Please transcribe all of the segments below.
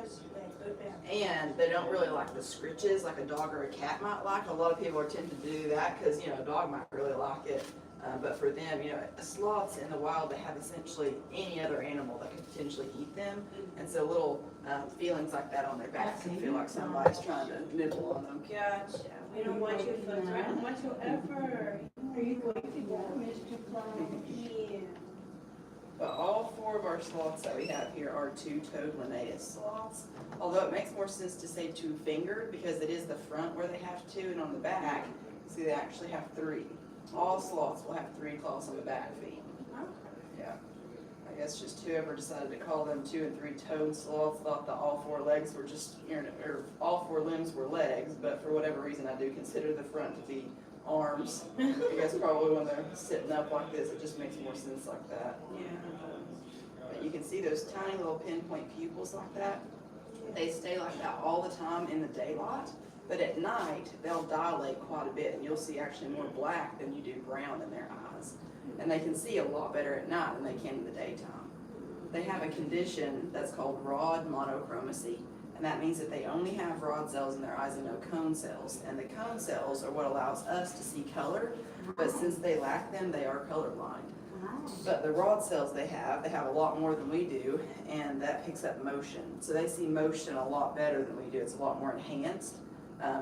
because they go down. And they don't really like the scritches like a dog or a cat might like. A lot of people are tend to do that because, you know, a dog might really like it. But for them, you know, sloths in the wild, they have essentially any other animal that could potentially eat them. And so little feelings like that on their back can feel like somebody's trying to nibble on them. Gotcha. We don't want you to threaten whatsoever. Are you going to go, Mr. Clyde? Yeah. But all four of our sloths that we have here are two-toed Linnaeus sloths. Although it makes more sense to say two-fingered because it is the front where they have two, and on the back, see, they actually have three. All sloths will have three claws on the back feet. Yeah. I guess just whoever decided to call them two- and three-toed sloths thought that all four legs were just, or all four limbs were legs, but for whatever reason, I do consider the front to be arms. I guess probably when they're sitting up like this, it just makes more sense like that. Yeah. But you can see those tiny little pinpoint pupils like that. They stay like that all the time in the daylight, but at night they'll dilate quite a bit, and you'll see actually more black than you do brown in their eyes. And they can see a lot better at night than they can in the daytime. They have a condition that's called rod monochromacy, and that means that they only have rod cells in their eyes and no cone cells. And the cone cells are what allows us to see color, but since they lack them, they are colorblind. But the rod cells they have a lot more than we do, and that picks up motion. So they see motion a lot better than we do. It's a lot more enhanced.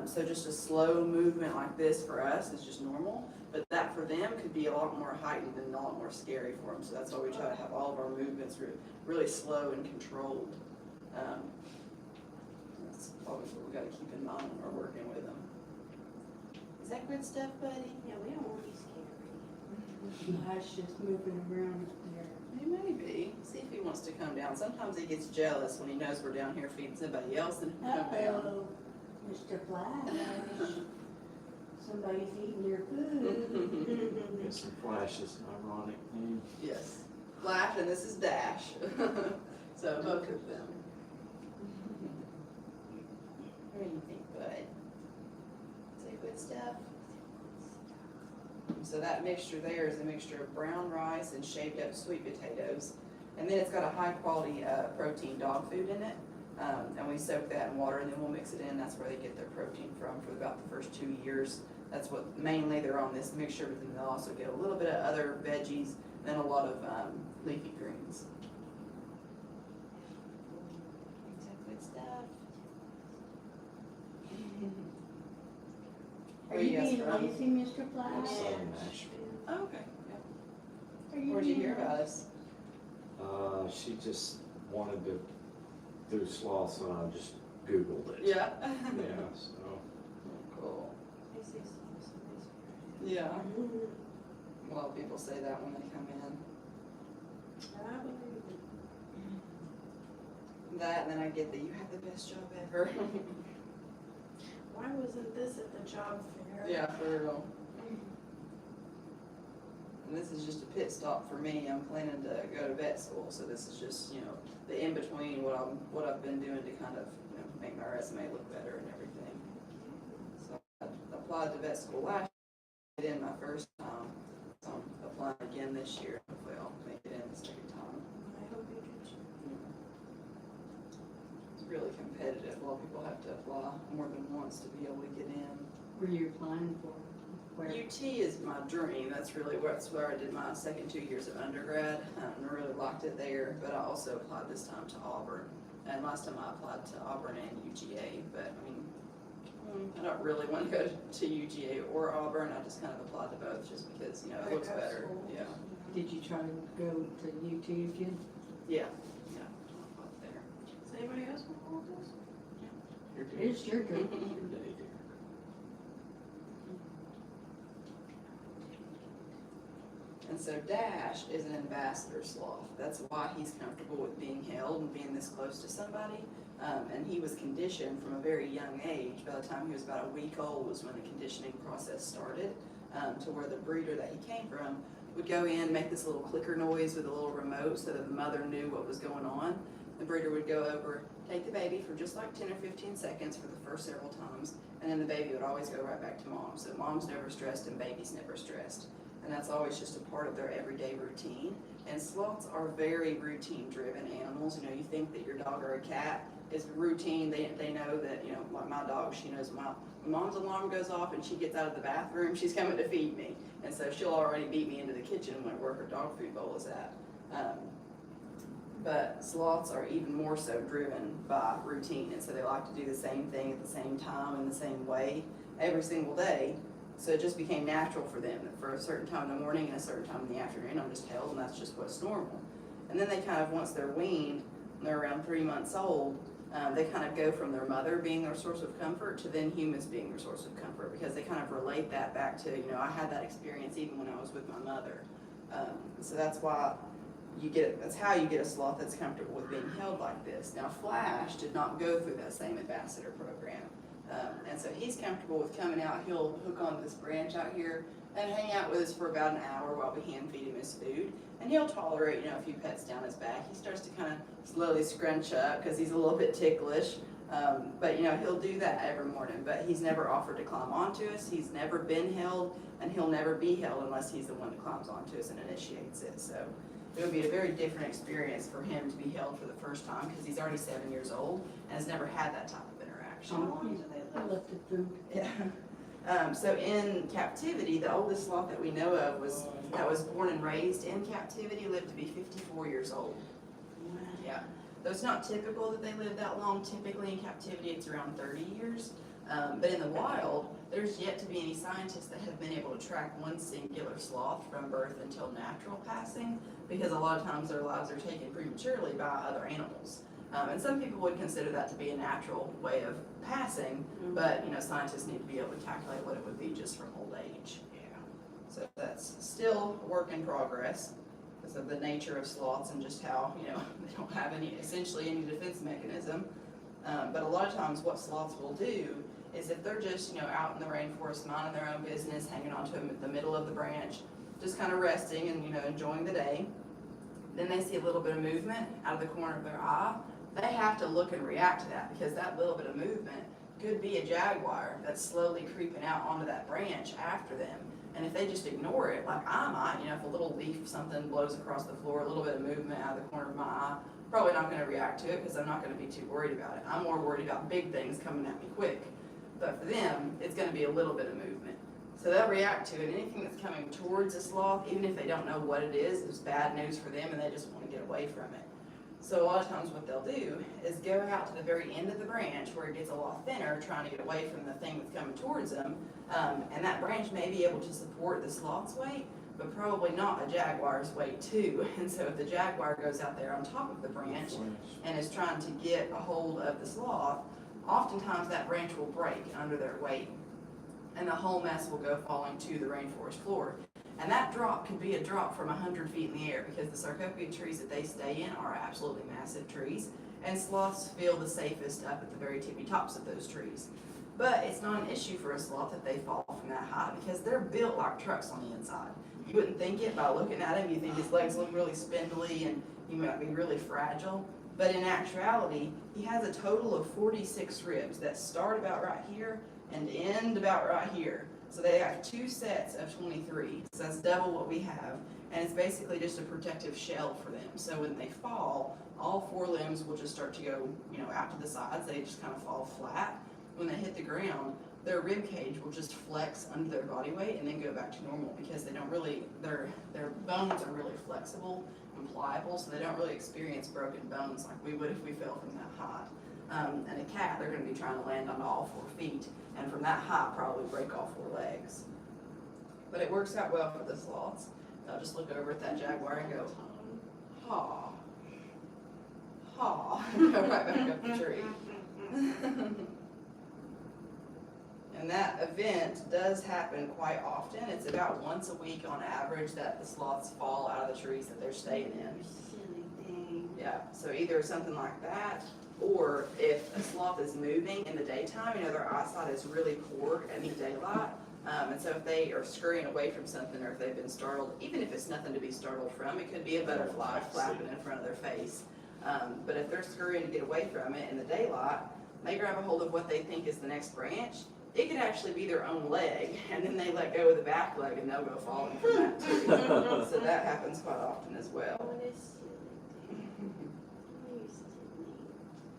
So just a slow movement like this for us is just normal, but that for them could be a lot more heightened and a lot more scary for them. So that's why we try to have all of our movements really slow and controlled. That's always what we got to keep in mind when we're working with them. Is that good stuff, buddy? Yeah, we don't want to be scary. He's just moving around up there. He may be. See if he wants to come down. Sometimes he gets jealous when he knows we're down here feeding somebody else and he'll come down. Uh-oh, Mr. Flash. Somebody's eating your food. Mr. Flash is an ironic name. Yes. Flash, and this is Dash. So both of them. What do you think, bud? Is that good stuff? So that mixture there is a mixture of brown rice and shaved up sweet potatoes. And then it's got a high quality protein dog food in it. And we soak that in water and then we'll mix it in. That's where they get their protein from for about the first 2 years. That's what mainly they're on this mixture, but then they'll also get a little bit of other veggies and a lot of leafy greens. Is that good stuff? Are you being lazy, Mr. Flash? Southern Nashville. Oh, okay. Are you Where'd you being hear about us? She just wanted to do sloths and I just Googled it. Yeah. Yeah, so. Cool. I say so, Yeah. A lot of people say that when they come in. I believe it. That, and then I get that you have the best job ever. Why wasn't this at the job fair? Yeah, for real. And this is just a pit stop for me. I'm planning to go to vet school, so this is just, you know, the in-between what I've been doing to kind of, you know, make my resume look better and everything. So I applied to vet school last year, I did my first time, so I'm applying again this year. Hopefully I'll make it in the second time. I hope you get you. It's really competitive. A lot of people have to apply more than once to be able to get in. Were you applying for? Where? UT is my dream. That's where I did my second 2 years of undergrad. And I really liked it there, but I also applied this time to Auburn. And last time I applied to Auburn and UGA, but I mean, I don't really want to go to UGA or Auburn. I just kind of applied to both just because, you know, it looks better. Yeah. Did you try to go to UT again? Yeah. Yeah. I applied there. Does anybody else want to hold this? It's your turn. Your day, dear. And so Dash is an ambassador sloth. That's why he's comfortable with being held and being this close to somebody. And he was conditioned from a very young age. By the time he was about a week old was when the conditioning process started, to where the breeder that he came from would go in, make this little clicker noise with a little remote so that the mother knew what was going on. The breeder would go over, take the baby for just like 10 or 15 seconds for the first several times, and then the baby would always go right back to mom. So mom's never stressed and baby's never stressed. And that's always just a part of their everyday routine. And sloths are very routine-driven animals. You know, you think that your dog or a cat is routine. They know that, you know, like my dog, she knows my mom's alarm goes off and she gets out of the bathroom, she's coming to feed me. And so she'll already beat me into the kitchen where her dog food bowl is at. But sloths are even more so driven by routine, and so they like to do the same thing at the same time in the same way every single day. So it just became natural for them that for a certain time in the morning and a certain time in the afternoon, I'm just held, and that's just what's normal. And then they kind of, once they're weaned, and they're around 3 months old, they kind of go from their mother being their source of comfort to then humans being their source of comfort, because they kind of relate that back to, you know, I had that experience even when I was with my mother. So that's why that's how you get a sloth that's comfortable with being held like this. Now Flash did not go through that same ambassador program. And so he's comfortable with coming out. He'll hook on this branch out here and hang out with us for about an hour while we hand feed him his food. And he'll tolerate, you know, a few pets down his back. He starts to kind of slowly scrunch up because he's a little bit ticklish. But, you know, he'll do that every morning. But he's never offered to climb onto us. He's never been held, and he'll never be held unless he's the one that climbs onto us and initiates it. So it would be a very different experience for him to be held for the first time because he's already 7 years old and has never had that type of interaction. How long do they I live? looked at them. Yeah. So in captivity, the oldest sloth that we know of that was born and raised in captivity lived to be 54 years old. Yeah. So it's not typical that they live that long. Typically in captivity, it's around 30 years. But in the wild, there's yet to be any scientists that have been able to track one singular sloth from birth until natural passing, because a lot of times their lives are taken prematurely by other animals. And some people would consider that to be a natural way of passing, but, you know, scientists need to be able to calculate what it would be just from old age. Yeah. So that's still a work in progress because of the nature of sloths and just how, you know, they don't have essentially any defense mechanism. But a lot of times what sloths will do is if they're just, you know, out in the rainforest, minding their own business, hanging onto the middle of the branch, just kind of resting and, you know, enjoying the day, then they see a little bit of movement out of the corner of their eye. They have to look and react to that because that little bit of movement could be a jaguar that's slowly creeping out onto that branch after them. And if they just ignore it, like I might, you know, if a little leaf, something blows across the floor, a little bit of movement out of the corner of my eye, probably not going to react to it because I'm not going to be too worried about it. I'm more worried about big things coming at me quick. But for them, it's going to be a little bit of movement. So they'll react to it. Anything that's coming towards a sloth, even if they don't know what it is bad news for them and they just want to get away from it. So a lot of times what they'll do is go out to the very end of the branch where it gets a lot thinner, trying to get away from the thing that's coming towards them. And that branch may be able to support the sloth's weight, but probably not a jaguar's weight too. And so if the jaguar goes out there on top of the branch and is trying to get a hold of the sloth, oftentimes that branch will break under their weight and the whole mess will go falling to the rainforest floor. And that drop could be a drop from 100 feet in the air because the sarcopia trees that they stay in are absolutely massive trees, and sloths feel the safest up at the very tippy tops of those trees. But it's not an issue for a sloth that they fall from that high because they're built like trucks on the inside. You wouldn't think it by looking at him. You think his legs look really spindly and he might be really fragile. But in actuality, he has a total of 46 ribs that start about right here and end about right here. So they have 2 sets of 23, so that's double what we have, and it's basically just a protective shell for them. So when they fall, all 4 limbs will just start to go, you know, out to the sides. They just kind of fall flat. When they hit the ground, their rib cage will just flex under their body weight and then go back to normal because they don't really, their bones are really flexible and pliable, so they don't really experience broken bones like we would if we fell from that high. And a cat, they're going to be trying to land on all 4 feet, and from that height probably break all 4 legs. But it works out well for the sloths. They'll just look over at that jaguar and go, haw, haw, and go right back up the tree. And that event does happen quite often. It's about once a week on average that the sloths fall out of the trees that they're staying in. Silly thing. Yeah, so either something like that, or if a sloth is moving in the daytime, you know, their eyesight is really poor in the daylight. And so if they are scurrying away from something or if they've been startled, even if it's nothing to be startled from, it could be a butterfly flapping in front of their face. But if they're scurrying to get away from it in the daylight, they grab a hold of what they think is the next branch. It could actually be their own leg, and then they let go of the back leg and they'll go falling from that too. So that happens quite often as well. What is silly thing? What is silly?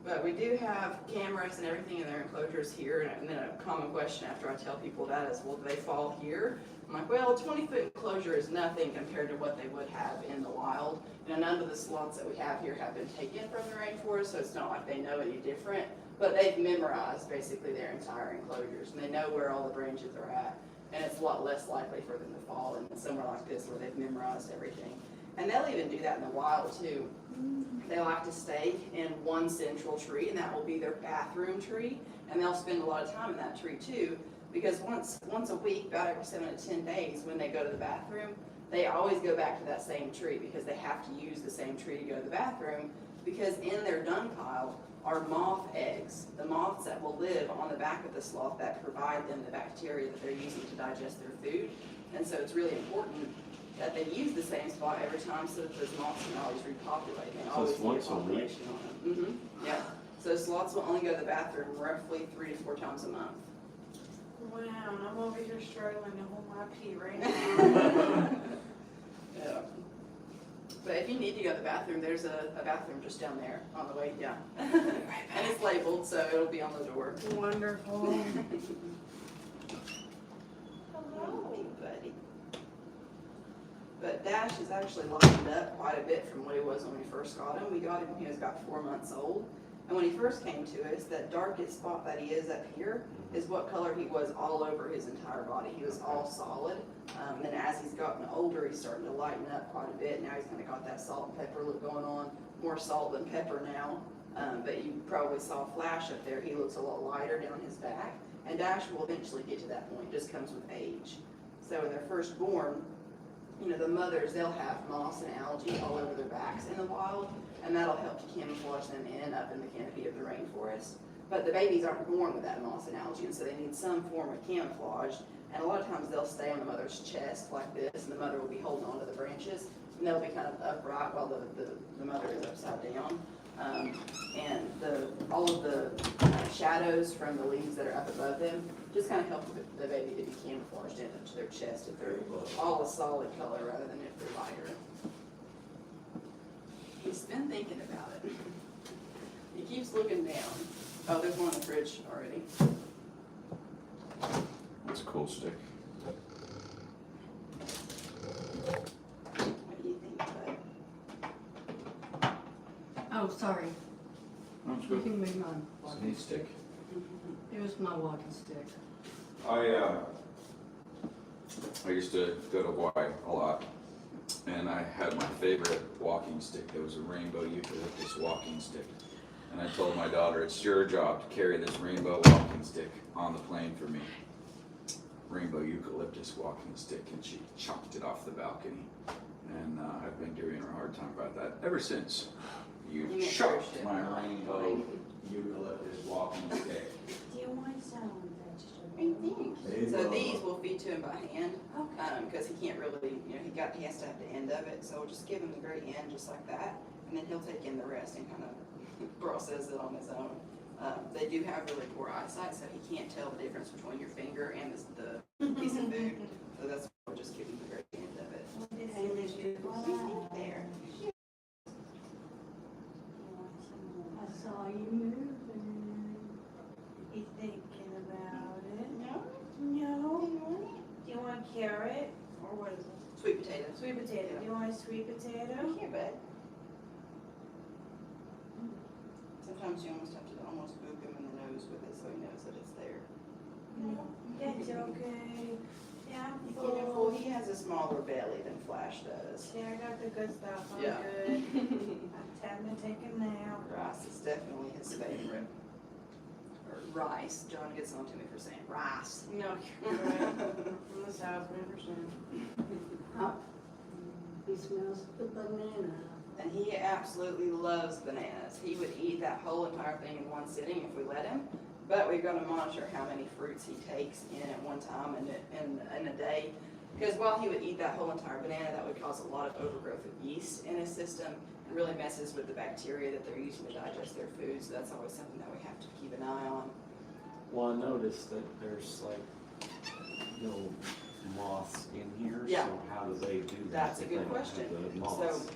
But we do have cameras and everything in their enclosures here, and then a common question after I tell people that is, well, do they fall here? I'm like, well, a 20-foot enclosure is nothing compared to what they would have in the wild. You know, none of the sloths that we have here have been taken from the rainforest, so it's not like they know any different, but they've memorized basically their entire enclosures, and they know where all the branches are at, and it's a lot less likely for them to fall in somewhere like this where they've memorized everything. And they'll even do that in the wild too. They like to stay in one central tree, and that will be their bathroom tree, and they'll spend a lot of time in that tree too, because once a week, about every 7 to 10 days, when they go to the bathroom, they always go back to that same tree because they have to use the same tree to go to the bathroom, because in their dung pile are moth eggs, the moths that will live on the back of the sloth that provide them the bacteria that they're using to digest their food. And so it's really important that they use the same spot every time so that those moths can always repopulate. They So always it's need a once a week? population on them. Yeah. So sloths will only go to the bathroom roughly 3 to 4 times a month. Wow, and I'm over here struggling to hold my pee right now. Yeah. But if you need to go to the bathroom, there's a bathroom just down there on the way down. And it's labeled, so it'll be on the door. Wonderful. Hello, buddy. But Dash has actually lightened up quite a bit from what he was when we first got him. We got him when he was about 4 months old. And when he first came to us, that darkest spot that he is up here is what color he was all over his entire body. He was all solid. And as he's gotten older, he's starting to lighten up quite a bit. Now he's kind of got that salt and pepper look going on, more salt than pepper now. But you probably saw Flash up there. He looks a lot lighter down his back. And Dash will eventually get to that point. It just comes with age. So when they're first born, you know, the mothers, they'll have moss and algae all over their backs in the wild, and that'll help to camouflage them in up in the canopy of the rainforest. But the babies aren't born with that moss and algae, and so they need some form of camouflage. And a lot of times they'll stay on the mother's chest like this, and the mother will be holding onto the branches, and they'll be kind of upright while the mother is upside down. And all of the shadows from the leaves that are up above them just kind of help the baby to be camouflaged into their chest if they're all a solid color rather than if they're lighter. He's been thinking about it. He keeps looking down. Oh, there's one in the fridge already. That's a cool stick. What do you think, bud? Oh, sorry. That's You good. can move mine. It's a neat stick. It was my walking stick. I used to go to Hawaii a lot, and I had my favorite walking stick. There was a rainbow eucalyptus walking stick. And I told my daughter, it's your job to carry this rainbow walking stick on the plane for me. Rainbow eucalyptus walking stick, and she chucked it off the balcony. And I've been giving her a hard time about that ever since. You You chucked encouraged it. my rainbow eucalyptus walking stick. Do you want some So these will feed to him by hand, Okay. because he can't really, you know, he has to have the end of it. So we'll just give him the very end just like that, and then he'll take in the rest and kind of process it on his own. They do have really poor eyesight, so he can't tell the difference between your finger and the piece of food. So that's why we'll just give him the very end of it. There. I saw you moving. You thinking about it? No? No. Do you want carrot or what is it? Sweet potato. Sweet potato. Do you want a sweet potato? Here, bud. Sometimes you almost have to almost boop him in the nose with it so he knows that it's there. No. That's okay. Yeah, I'm You get him full. full. He has a smaller belly than Flash does. Yeah, I got the good stuff. I'm Yeah. good. I'm time to take a nap. Rice is definitely his favorite. Or rice. John gets on to me for saying rice. No, you're right. From the South, we understand. He smells the banana. And he absolutely loves bananas. He would eat that whole entire thing in one sitting if we let him. But we've got to monitor how many fruits he takes in at one time in a day. Because while he would eat that whole entire banana, that would cause a lot of overgrowth of yeast in his system and really messes with the bacteria that they're using to digest their food. So that's always something that we have to keep an eye on. Well, I noticed that there's like no moths in here, Yeah. so how do they do that? That's a if good they don't have question. the moths? So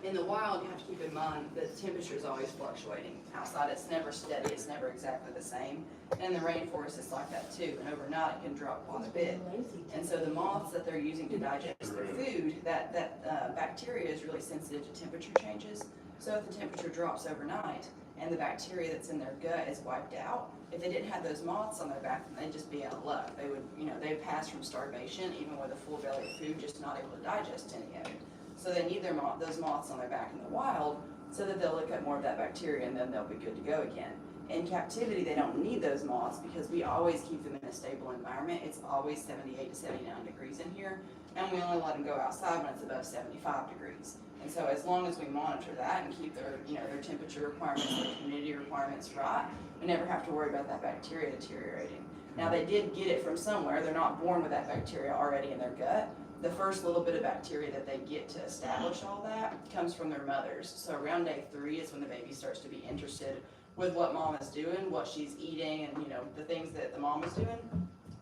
In the wild, you have to keep in mind that the temperature is always fluctuating. Outside, it's never steady, it's never exactly the same. And in the rainforest, it's like that too. And overnight, it can drop quite a bit. And so the moths that they're using to digest their food, that bacteria is really sensitive to temperature changes. So if the temperature drops overnight and the bacteria that's in their gut is wiped out, if they didn't have those moths on their back, then they'd just be out of luck. They would, they'd pass from starvation, even with a full belly of food, just not able to digest any of it. So they need those moths on their back in the wild so that they'll lick up more of that bacteria and then they'll be good to go again. In captivity, they don't need those moths because we always keep them in a stable environment. It's always 78 to 79 degrees in here, and we only let them go outside when it's above 75 degrees. And so as long as we monitor that and keep their, their temperature requirements, their humidity requirements right, we never have to worry about that bacteria deteriorating. Now they did get it from somewhere. They're not born with that bacteria already in their gut. The first little bit of bacteria that they get to establish all that comes from their mothers. So around day 3 is when the baby starts to be interested with what mom is doing, what she's eating, and the things that the mom is doing.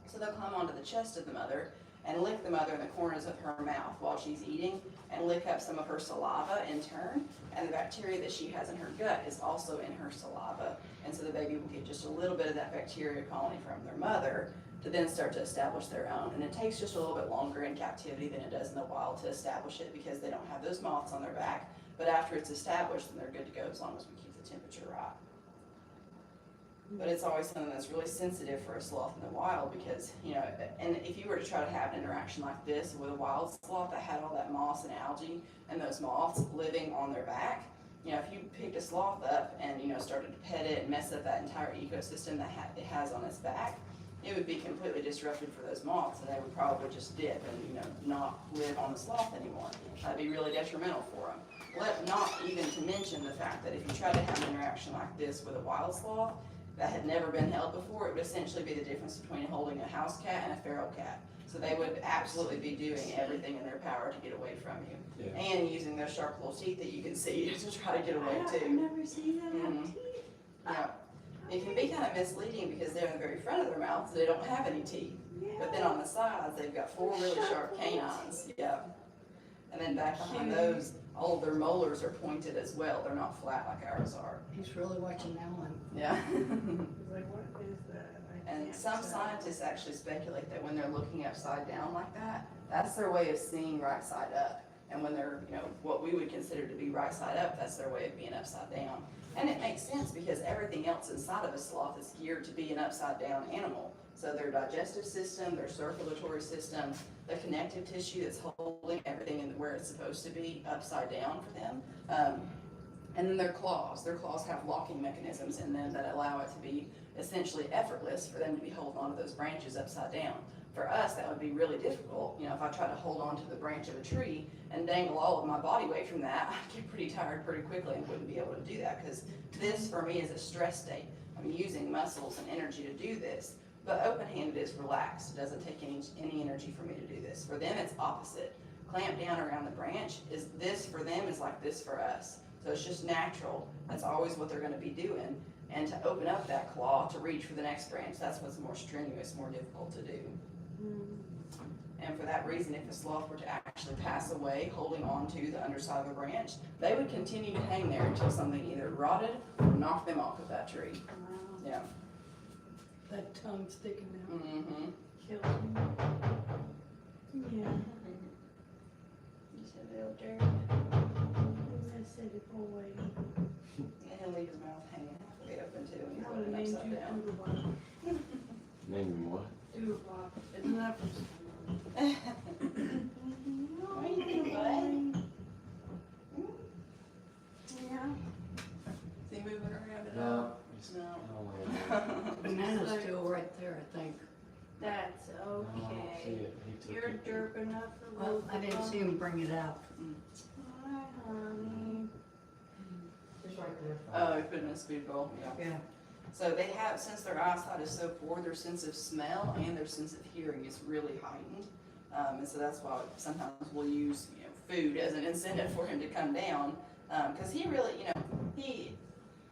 So they'll climb onto the chest of the mother and lick the mother in the corners of her mouth while she's eating and lick up some of her saliva in turn. And the bacteria that she has in her gut is also in her saliva. And so the baby will get just a little bit of that bacteria colony from their mother to then start to establish their own. And it takes just a little bit longer in captivity than it does in the wild to establish it because they don't have those moths on their back. But after it's established, then they're good to go as long as we keep the temperature right. But it's always something that's really sensitive for a sloth in the wild because, and if you were to try to have an interaction like this with a wild sloth that had all that moss and algae and those moths living on their back, if you picked a sloth up and, started to pet it and mess up that entire ecosystem that it has on its back, it would be completely disrupted for those moths and they would probably just dip and, not live on the sloth anymore. That'd be really detrimental for them. Not even to mention the fact that if you try to have an interaction like this with a wild sloth that had never been held before, it would essentially be the difference between holding a house cat and a feral cat. So they would absolutely be doing everything in their power to get away from you. Yeah. And using those sharp little teeth that you can see to try to get away too. I've never seen that. Yeah. It can be kind of misleading because they're in the very front of their mouths, they don't have any teeth. Yeah. But then on the sides, they've got 4 really sharp canines. Yeah. And then back behind those, all of their molars are pointed as well. They're not flat like ours are. He's really watching that one. Yeah. Like, what is that? And some scientists actually speculate that when they're looking upside down like that, that's their way of seeing right side up. And when they're, what we would consider to be right side up, that's their way of being upside down. And it makes sense because everything else inside of a sloth is geared to be an upside down animal. So their digestive system, their circulatory system, the connective tissue that's holding everything in where it's supposed to be upside down for them. And then their claws have locking mechanisms in them that allow it to be essentially effortless for them to be holding onto those branches upside down. For us, that would be really difficult. If I tried to hold onto the branch of a tree and dangle all of my body weight from that, I'd get pretty tired pretty quickly and wouldn't be able to do that because this for me is a stress state. I'm using muscles and energy to do this, but open-handed is relaxed. It doesn't take any energy for me to do this. For them, it's opposite. Clamp down around the branch is this for them is like this for us. So it's just natural. That's always what they're going to be doing. And to open up that claw to reach for the next branch, that's what's more strenuous, more difficult to do. And for that reason, if a sloth were to actually pass away holding on to the underside of a branch, they would continue to hang there until something either rotted or knocked them off of that tree. Wow. Yeah. That tongue sticking out. Mm-hmm. Kills me. Yeah. You said little Jared. I said it boy. And he'll leave his mouth hanging halfway open too when he's I would have holding named upside you down. Doodlebug. Name him what? Doodlebug. Isn't that from What are you doing, bud? Yeah. Is he moving around at all? No. He's No. no. Banana's still right there, I think. That's No, I don't see okay. it. He took You're it. derping up for Well, I didn't see him bring it out. Hi, honey. It's right there. Oh, he put it in a food bowl, yeah. Yeah. So they have, since their eyesight is so poor, their sense of smell and their sense of hearing is really heightened. And so that's why sometimes we'll use, food as an incentive for him to come down. Because he really,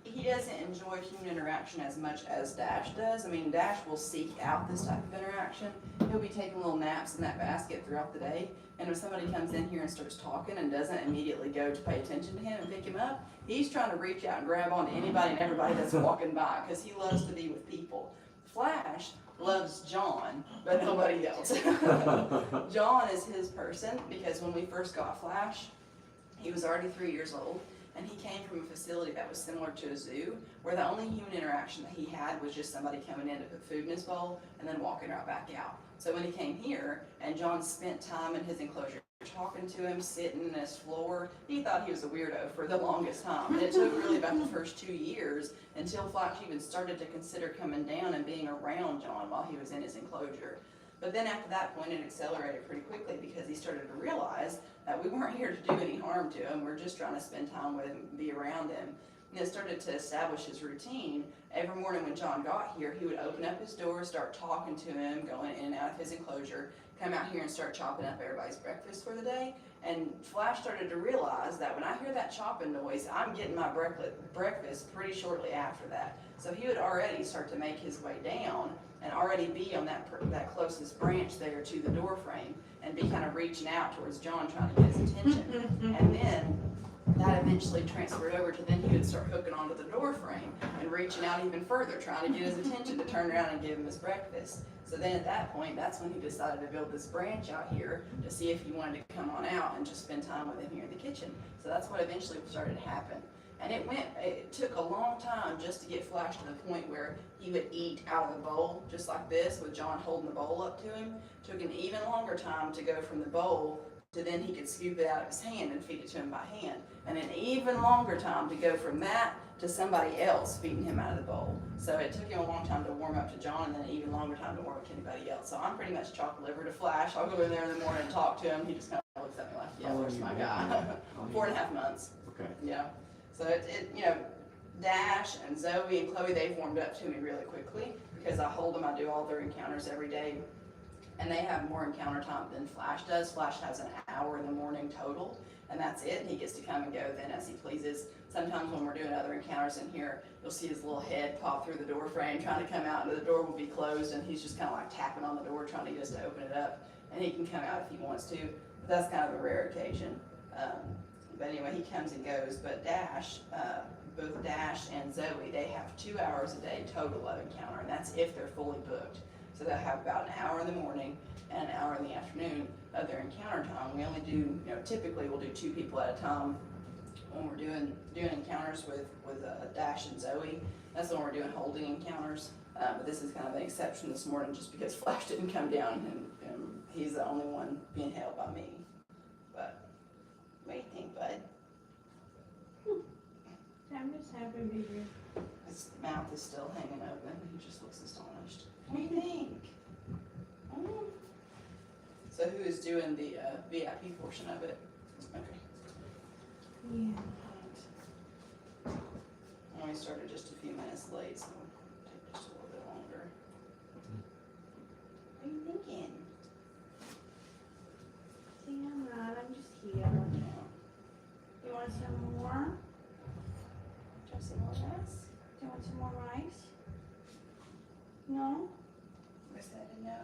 he doesn't enjoy human interaction as much as Dash does. I mean, Dash will seek out this type of interaction. He'll be taking little naps in that basket throughout the day, and if somebody comes in here and starts talking and doesn't immediately go to pay attention to him and pick him up, he's trying to reach out and grab onto anybody and everybody that's walking by, because he loves to be with people. Flash loves John, but nobody else. John is his person, because when we first got Flash, he was already 3 years old. And he came from a facility that was similar to a zoo, where the only human interaction that he had was just somebody coming in to put food in his bowl and then walking right back out. So when he came here and John spent time in his enclosure talking to him, sitting in his floor, he thought he was a weirdo for the longest time. And it took really about the first 2 years until Flash even started to consider coming down and being around John while he was in his enclosure. But then after that point, it accelerated pretty quickly, because he started to realize that we weren't here to do any harm to him. We're just trying to spend time with him, be around him. And it started to establish his routine. Every morning when John got here, he would open up his door, start talking to him, going in and out of his enclosure, come out here and start chopping up everybody's breakfast for the day. And Flash started to realize that when I hear that chopping noise, I'm getting my breakfast pretty shortly after that. So he would already start to make his way down and already be on that closest branch there to the door frame and be kind of reaching out towards John, trying to get his attention. And then that eventually transferred over to then he would start hooking onto the door frame and reaching out even further, trying to get his attention to turn around and give him his breakfast. So then at that point, that's when he decided to build this branch out here to see if he wanted to come on out and just spend time with him here in the kitchen. So that's what eventually started to happen. And it took a long time just to get Flash to the point where he would eat out of the bowl, just like this, with John holding the bowl up to him. It took an even longer time to go from the bowl to then he could scoop it out of his hand and feed it to him by hand. And an even longer time to go from that to somebody else feeding him out of the bowl. So it took him a long time to warm up to John, and then an even longer time to warm up to anybody else. So I'm pretty much chopped liver to Flash. I'll go in there in the morning and talk to him. He just kind of looks at me like, yeah, where's my guy? 4.5 months. Okay. Yeah. So Dash and Zoe and Chloe, they've warmed up to me really quickly, because I hold them, I do all their encounters every day, and they have more encounter time than Flash does. Flash has an hour in the morning total, and that's it. He gets to come and go then as he pleases. Sometimes when we're doing other encounters in here, you'll see his little head pop through the door frame, trying to come out, and the door will be closed, and he's just kind of like tapping on the door, trying to get us to open it up, and he can come out if he wants to. But that's kind of a rare occasion. But anyway, he comes and goes. But Dash, both Dash and Zoe, they have 2 hours a day total of encounter, and that's if they're fully booked. So they'll have about an hour in the morning and an hour in the afternoon of their encounter time. We only do, typically we'll do 2 people at a time when we're doing encounters with Dash and Zoe. That's when we're doing holding encounters. But this is kind of an exception this morning, just because Flash didn't come down and he's the only one being held by me. But what do you think, bud? I'm just happy to be here. His mouth is still hanging open. He just looks astonished. What do you think? So who is doing the VIP portion of it? Okay. Yeah. I only started just a few minutes late, so it'll take just a little bit longer. What are you thinking? See, I'm not. I'm just here. You want some more? Do you want some more rice? Do you want some more rice? No? I said no.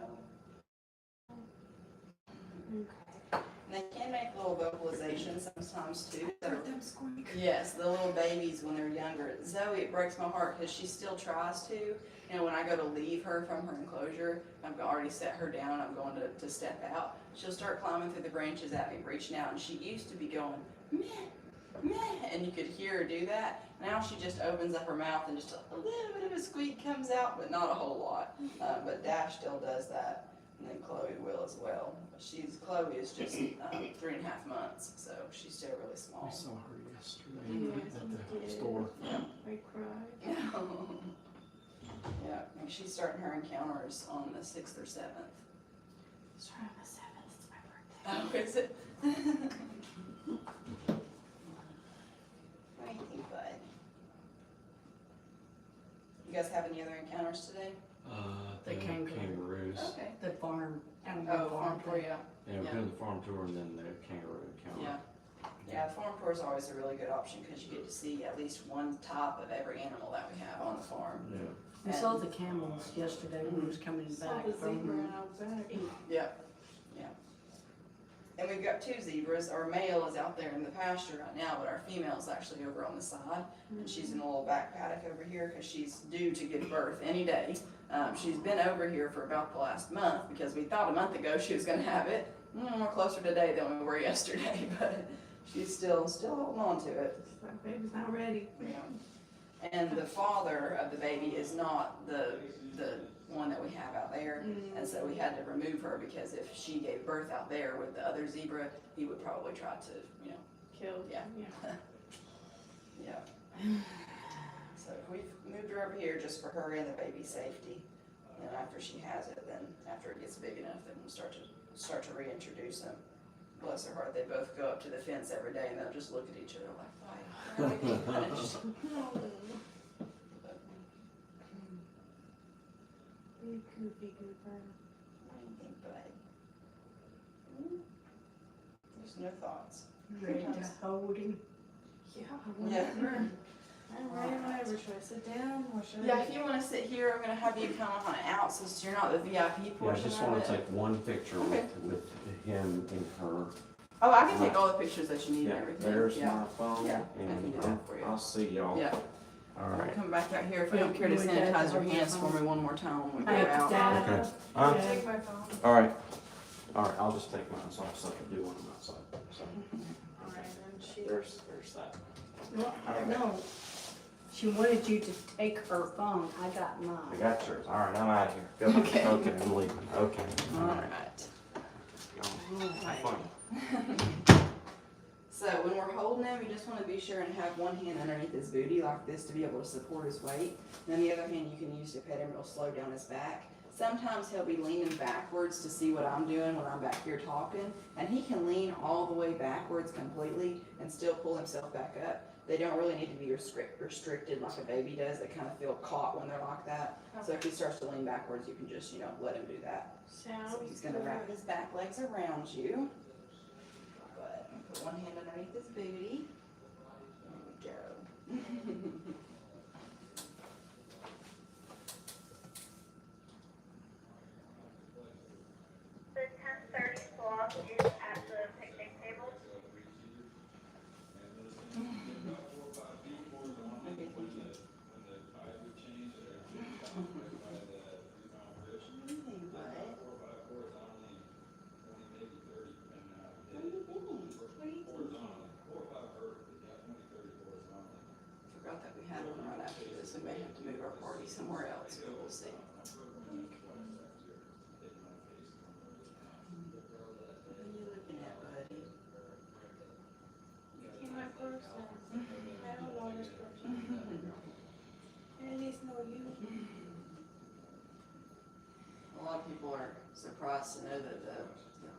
Okay. And they can make little vocalizations sometimes too. Them squeak. Yes, the little babies when they're younger. Zoe, it breaks my heart because she still tries to. When I go to leave her from her enclosure, I've already set her down, I'm going to step out. She'll start climbing through the branches at me, reaching out, and she used to be going, meh, meh, and you could hear her do that. Now she just opens up her mouth and just a little bit of a squeak comes out, but not a whole lot. But Dash still does that, and then Chloe will as well. Chloe is just 3.5 months, so she's still really small. I saw her yesterday at the store. Yeah. I cried. Yeah, and she's starting her encounters on the 6th or 7th. Sorry, on the 7th. It's my birthday. Oh, is it? What do you think, bud? You guys have any other encounters today? The kangaroos. Okay. The farm. Oh, farm tour, yeah. Yeah, we're doing the farm tour and then the kangaroo encounter. Yeah. Yeah, the farm tour is always a really good option because you get to see at least one type of every animal that we have on the farm. Yeah. We saw the camels yesterday when we was coming Saw back the from. zebra out back. Yep, yeah. And we've got 2 zebras. Our male is out there in the pasture right now, but our female is actually over on the side. And she's in a little back paddock over here because she's due to give birth any day. She's been over here for about the last month because we thought a month ago she was gonna have it. We're closer today than we were yesterday, but she's still holding on to it. Like, baby's not ready. Yeah. And the father of the baby is not the one that we have out there. And so we had to remove her because if she gave birth out there with the other zebra, he would probably try to, Killed. Yeah. Yeah. So we've moved her over here just for her and the baby's safety. And after she has it, then after it gets big enough, then we'll start to reintroduce them. Bless her heart, they both go up to the fence every day and they'll just look at each other like, why are we being punished? Big goofy goober. There's no thoughts. Ready to hold him. Yeah. Yeah. I'm ready whenever. Should I sit down or should I? Yeah, if you wanna sit here, I'm gonna have you kind of on an out since you're not the VIP Yeah, I portion just of wanna it. take one picture Okay. with him and her. Oh, I can take all the pictures that you need and Yeah, everything. there's Yeah. my phone, Yeah, I can and do that for you. I'll see y'all. Yeah. All right. Come back out here if you Yeah, don't care to you would sanitize have your to hands hold for your me one more time when we go Thanks, out. Dad. Okay. I'll take my phone. All right. All right, I'll just take mine off so I can do one on my side. So, All right, and she. there's that. Well, no, she wanted you to take her phone. I got I mine. got yours. All right, I'm out of here. Good. Okay. Okay, I'm leaving. Okay. All right. Have fun. So when we're holding him, you just want to be sure and have one hand underneath his booty like this to be able to support his weight. And then the other hand you can use to pet him real slow down his back. Sometimes he'll be leaning backwards to see what I'm doing when I'm back here talking. And he can lean all the way backwards completely and still pull himself back up. They don't really need to be restricted like a baby does. They kind of feel caught when they're like that. So if he starts to lean backwards, you can just, let him do that. Sounds So he's gonna wrap his back legs around you. But put one hand underneath his booty. There we go. The 10:30 slot is at the picnic table. Forgot that we had one right after this. We may have to move our party somewhere else, but we'll see. What are you looking at, buddy? Came my person. I don't know this person. And at least know you. A lot of people are surprised to know that the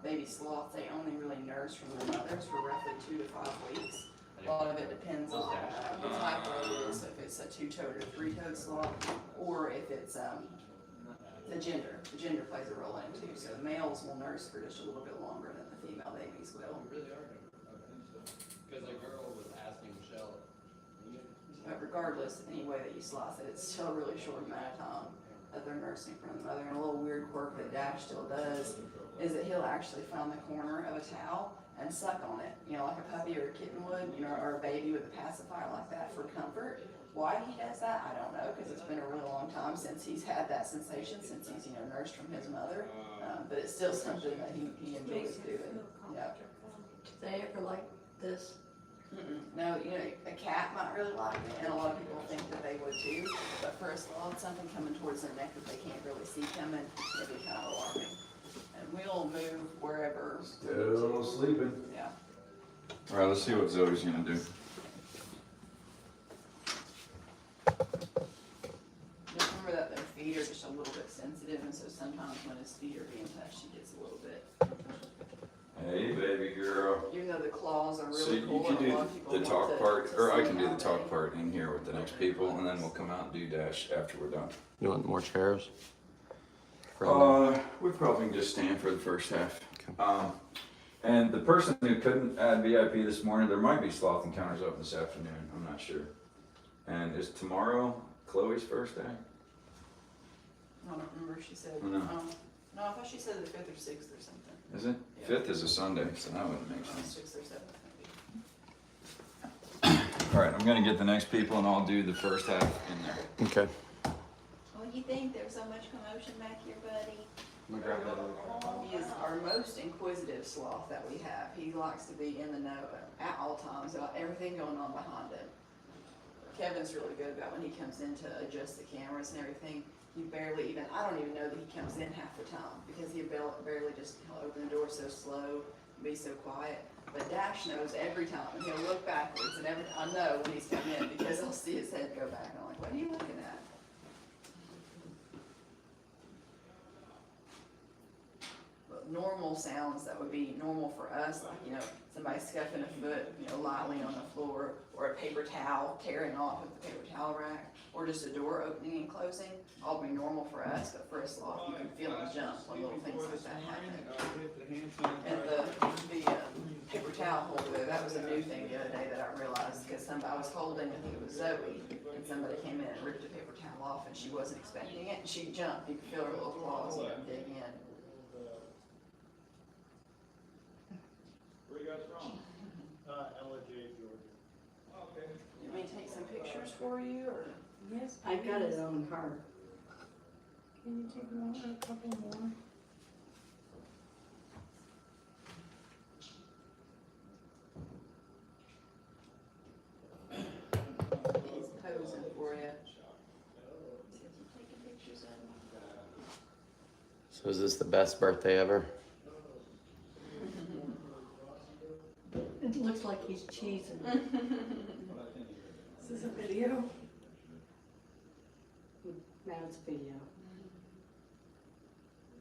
baby sloths, they only really nurse from their mothers for roughly 2 to 5 weeks. A lot of it depends on the type of it is, if it's a 2-toed or 3-toed sloth, or if it's the gender. The gender plays a role in it too. So the males will nurse for just a little bit longer than the female babies will. Because the girl was asking Michelle. But regardless, any way that you slice it, it's still a really short amount of time that they're nursing from the mother. And a little weird quirk that Dash still does is that he'll actually find the corner of a towel and suck on it, like a puppy or a kitten would, or a baby with a pacifier like that for comfort. Why he does that, I don't know, because it's been a really long time since he's had that sensation, since he's, nursed from his mother. But it's still something that he enjoys doing. Yeah. Do they ever like this? No, a cat might really like it, and a lot of people think that they would too. But for a sloth, something coming towards their neck that they can't really see coming, it'd be kind of alarming. And we'll move wherever. Still sleeping. Yeah. All right, let's see what Zoe's gonna do. Just remember that their feet are just a little bit sensitive, and so sometimes when his feet are being touched, he gets a little bit. Hey, baby girl. Even though the claws are So really you cool, can and a do lot of people the want talk to part, or I see can do how the talk they- part in here with the next people, and then we'll come out and do Dash after we're done. You want more chairs? We probably can just stand for the first half. And the person who couldn't add VIP this morning, there might be sloth encounters open this afternoon, I'm not sure. And is tomorrow Chloe's first day? I don't remember if she said, No. no, I thought she said the 5th or 6th or something. Is it? Yeah. 5th is a Sunday, so that wouldn't make sense. 6th or 7th maybe. All right, I'm gonna get the next people and I'll do the first half in there. Okay. What do you think? There's so much commotion back here, buddy. I'm gonna grab that other. He is our most inquisitive sloth that we have. He likes to be in the know at all times about everything going on behind him. Kevin's really good about when he comes in to adjust the cameras and everything. He barely even, I don't even know that he comes in half the time because he barely just, he'll open the door so slow, be so quiet. But Dash knows every time, and he'll look backwards, and I know when he's coming in because I'll see his head go back. I'm like, what are you looking at? Normal sounds that would be normal for us, like, you know, somebody scuffing a foot, you know, lightly on the floor, or a paper towel tearing off of the paper towel rack, or just a door opening and closing, all be normal for us, but for a sloth, you can feel them jump when little things like that happen. And the paper towel holder, that was a new thing the other day that I realized, because somebody I was holding, I think it was Zoe, and somebody came in and ripped the paper towel off, and she wasn't expecting it, and she jumped, you could feel her little claws, you know, dig in. Where you guys from? LJ, Georgia. Okay. You want me to take some pictures for you, or? Yes, I got it on her. Can you take one, a couple more? He's posing for you. See if you're taking pictures of him. So is this the best birthday ever? It looks like he's cheesing. Is this a video? Now it's video.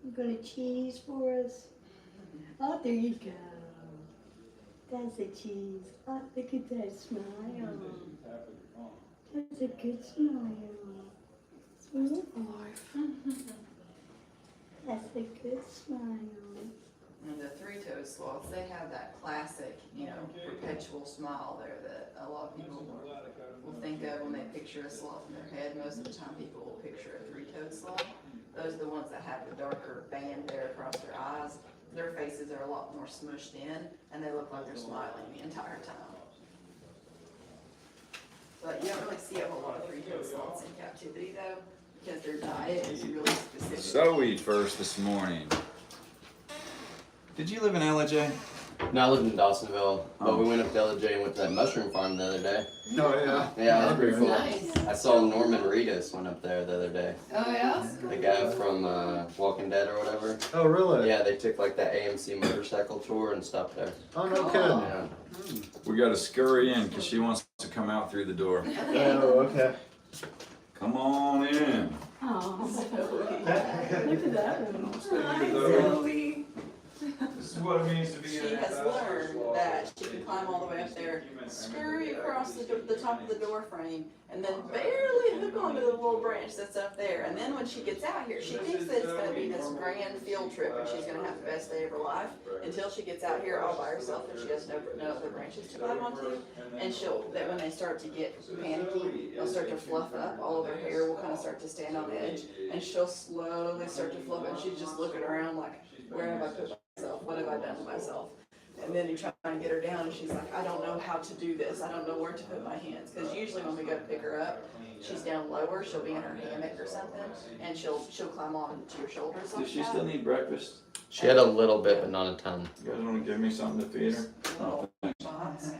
You gonna cheese for us? Oh, there you go. That's a cheese. Oh, look at that smile. That's a good smile. Sweet life. That's a good smile. And the three-toed sloths, they have that classic, you know, perpetual smile there that a lot of people will think of when they picture a sloth in their head. Most of the time people will picture a three-toed sloth. Those are the ones that have the darker band there across their eyes. Their faces are a lot more smushed in, and they look like they're smiling the entire time. But you don't really see a whole lot of three-toed sloths in captivity though, because their diet is really specific. Zoe first this morning. Did you live in LJ? No, I lived in Dawsonville, but Oh. we went up to LJ and went to that mushroom farm the other day. Oh, yeah. Yeah, that was pretty cool. Nice. I saw Norman Reedus went up there the other day. Oh, yeah? The guy from Walking Dead or whatever. Oh, really? Yeah, they took like that AMC motorcycle tour and stopped there. Oh, no kidding. Yeah. We gotta scurry in because she wants to come out through the door. Oh, okay. Come on in. Oh, Look at that one. Hi, Zoe. This is what it means to be She has learned that she can climb all the way up there, scurry across the top of the door frame, and then barely hook onto the little branch that's up there. And then when she gets out here, she thinks that it's going to be this grand field trip and she's going to have the best day of her life until she gets out here all by herself and she has no other branches to climb onto. And that when they start to get panicky, they'll start to fluff up. All of her hair will kind of start to stand on edge, and she'll slowly start to fluff, and she's just looking around like, where have I put myself? What have I done to myself? And then you try and get her down, and she's like, I don't know how to do this. I don't know where to put my hands. Because usually when we go to pick her up, she's down lower. She'll be in her hammock or something, and she'll climb on to your shoulders like Does she that. still need breakfast? She had a little bit, but not a ton. You guys wanna give me something to feed her? Oh, thanks. Box.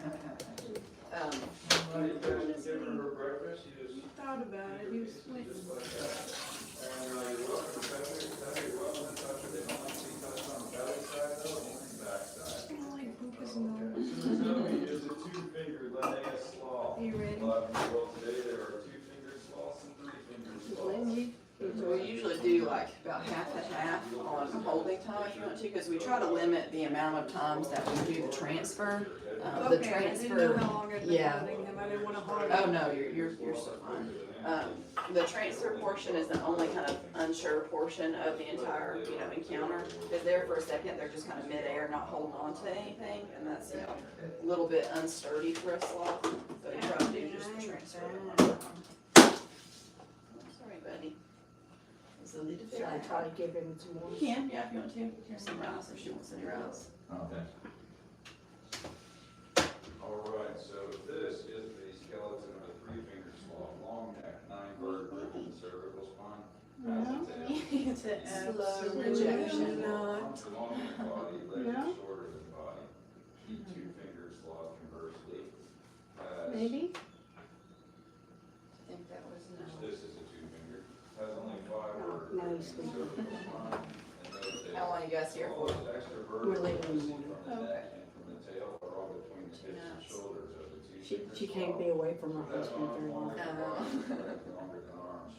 He thought about it, he was sweet. Like poop his nose. Zoe is a two-fingered Linnaeus sloth. Are you ready? Well, today there are two-fingered sloths and three-fingered sloths. Lindsay? So we usually do like about half and half on holding time if you want to, because we try to limit the amount of times that we do the transfer. The Okay, I didn't transfer. know how long I'd been Yeah. holding him, I didn't wanna harm Oh him. no, you're so fine. The transfer portion is the only kind of unsure portion of the entire, encounter. Because there for a second, they're just kind of midair, not holding on to anything, and that's, a little bit unsturdy for a sloth. So you try to do just the transfer. Sorry, buddy. It's a little Should I try to give him some more? You can, yeah, if you want to. Here's some rice if she wants any rice. Okay. All right, so this is the skeleton of a three-fingered sloth, long neck, 9 vertebrae, cervical spine, has a tail. It's an Slow absolute rejection. not. Arms are longer than the body, legs No. are shorter than the body. The two-fingered sloth conversely has, Maybe? I think that was this is a two-fingered, has only 5 No, vertebrae, he's not. cervical spine, and no tail. How long you guys here for? All those extra We're leaving in the vertebrae morning. from the neck and from the tail are all between the hips and shoulders of the two-fingered She can't be away from her husband very long. longer than arms.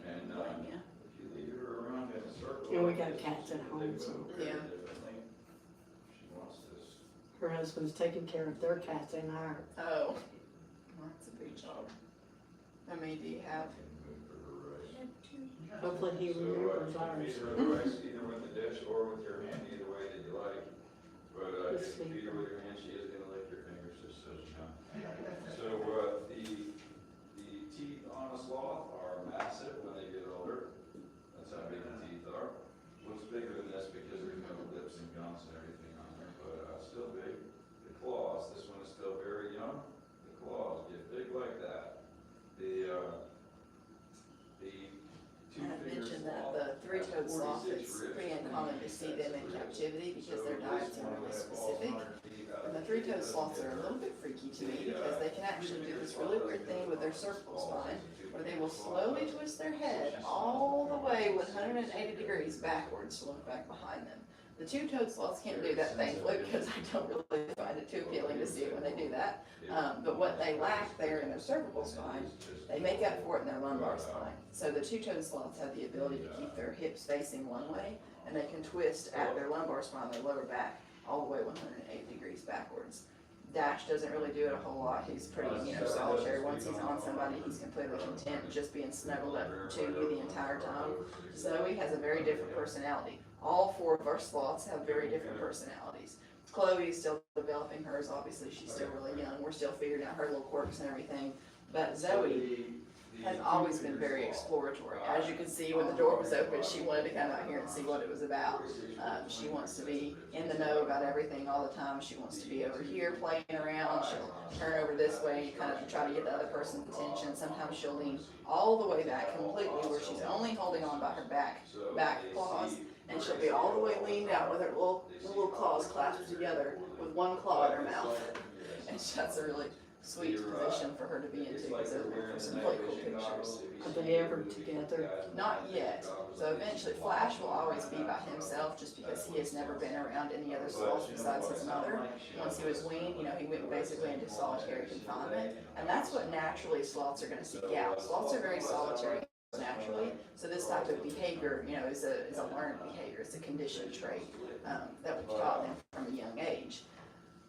And, Yeah. if you leave her around in a circle. And we like got this, cats at home, they so look very Yeah. differently. She wants this. her husband's taking care of their cats and ours. Oh, well, that's a big job. How many do you have? Hopefully he remembers So, ours. you can feed her rice either with the dish or with your hand, either way that you like. But, Let's if you see. feed her with your hand, she is gonna lick your fingers, just so you know. So, the teeth on a sloth are massive when they get older. That's how big the teeth are. Looks bigger than this because there's no lips and gums and everything on there, but, still big. The claws, this one is still very young. The claws get big like that. The I had two-fingered mentioned that sloth the three-toed has sloth, 46 it's ribs. pretty uncommon to see them in captivity because their So diets this are one really that specific. falls 100 feet out of And the the three-toed tree sloths doesn't are a get little bit freaky to me because they can actually do this really weird thing with their cervical spine where they will slowly twist their head all the way 180 degrees backwards to look back behind them. The two-toed sloths can't do that thankfully because I don't really find it too appealing to see it when they do that. But what they lack there in their cervical spine, they make up for it in their lumbar spine. So the two-toed sloths have the ability to keep their hips facing one way and they can twist at their lumbar spine, their lower back, all the way 180 degrees backwards. Dash doesn't really do it a whole lot. He's pretty, solitary. Once he's on somebody, he's completely content just being snuggled up to you the entire time. Zoe has a very different personality. All 4 of our sloths have very different personalities. Chloe is still developing hers. Obviously, she's still really young. We're still figuring out her little quirks and everything. But Zoe has always been very exploratory. As you can see, when the door was open, she wanted to come out here and see what it was about. She wants to be in the know about everything all the time. She wants to be over here playing around. She'll turn over this way, kind of try to get the other person's attention. Sometimes she'll lean all the way back completely where she's only holding on by her back claws. And she'll be all the way leaned out with her little claws clasped together with one claw in her mouth. And that's a really sweet position for her to be into because it'll make for some really cool pictures. Are they ever together? Not yet. So eventually Flash will always be by himself just because he has never been around any other sloths besides his mother. Once he was weaned, he went basically into solitary confinement. And that's what naturally sloths are going to seek out. Sloths are very solitary naturally. So this type of behavior, is a learned behavior. It's a conditioned trait that we've taught them from a young age.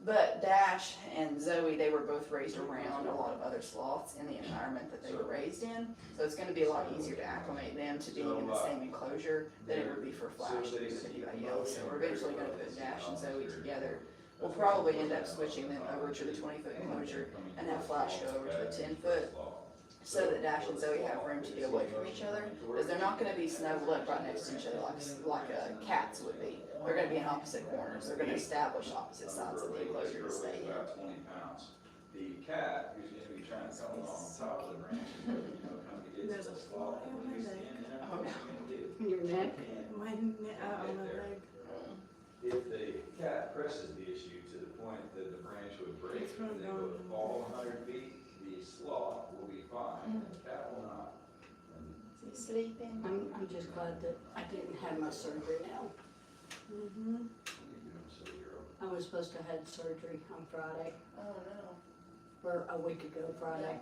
But Dash and Zoe, they were both raised around a lot of other sloths in the environment that they were raised in. So it's going to be a lot easier to acclimate them to being in the same enclosure than it would be for Flash to be with anybody else. So we're eventually going to put Dash and Zoe together. We'll probably end up switching them over to the 20-foot enclosure and have Flash go over to the 10-foot. So that Dash and Zoe have room to be away from each other, because they're not going to be snuggled up right next to each other like cats would be. They're going to be in opposite corners. They're going to establish opposite sides of the enclosure to stay in. About 20 pounds. The cat, who's going to be trying to come along top of the branch, come to get There's to a the sloth sloth, on my he's leg. in there, Oh, no. what's he gonna do? Your neck? On my leg. If the cat presses the issue to the point that the branch would break, It's and they gonna go go. all 100 feet, the sloth will be fine, and the cat will not. And Is he sleeping? I'm just glad that I didn't have my surgery now. Mm-hmm. so you're I was supposed to have surgery on Friday, Oh, no. or a week ago Friday.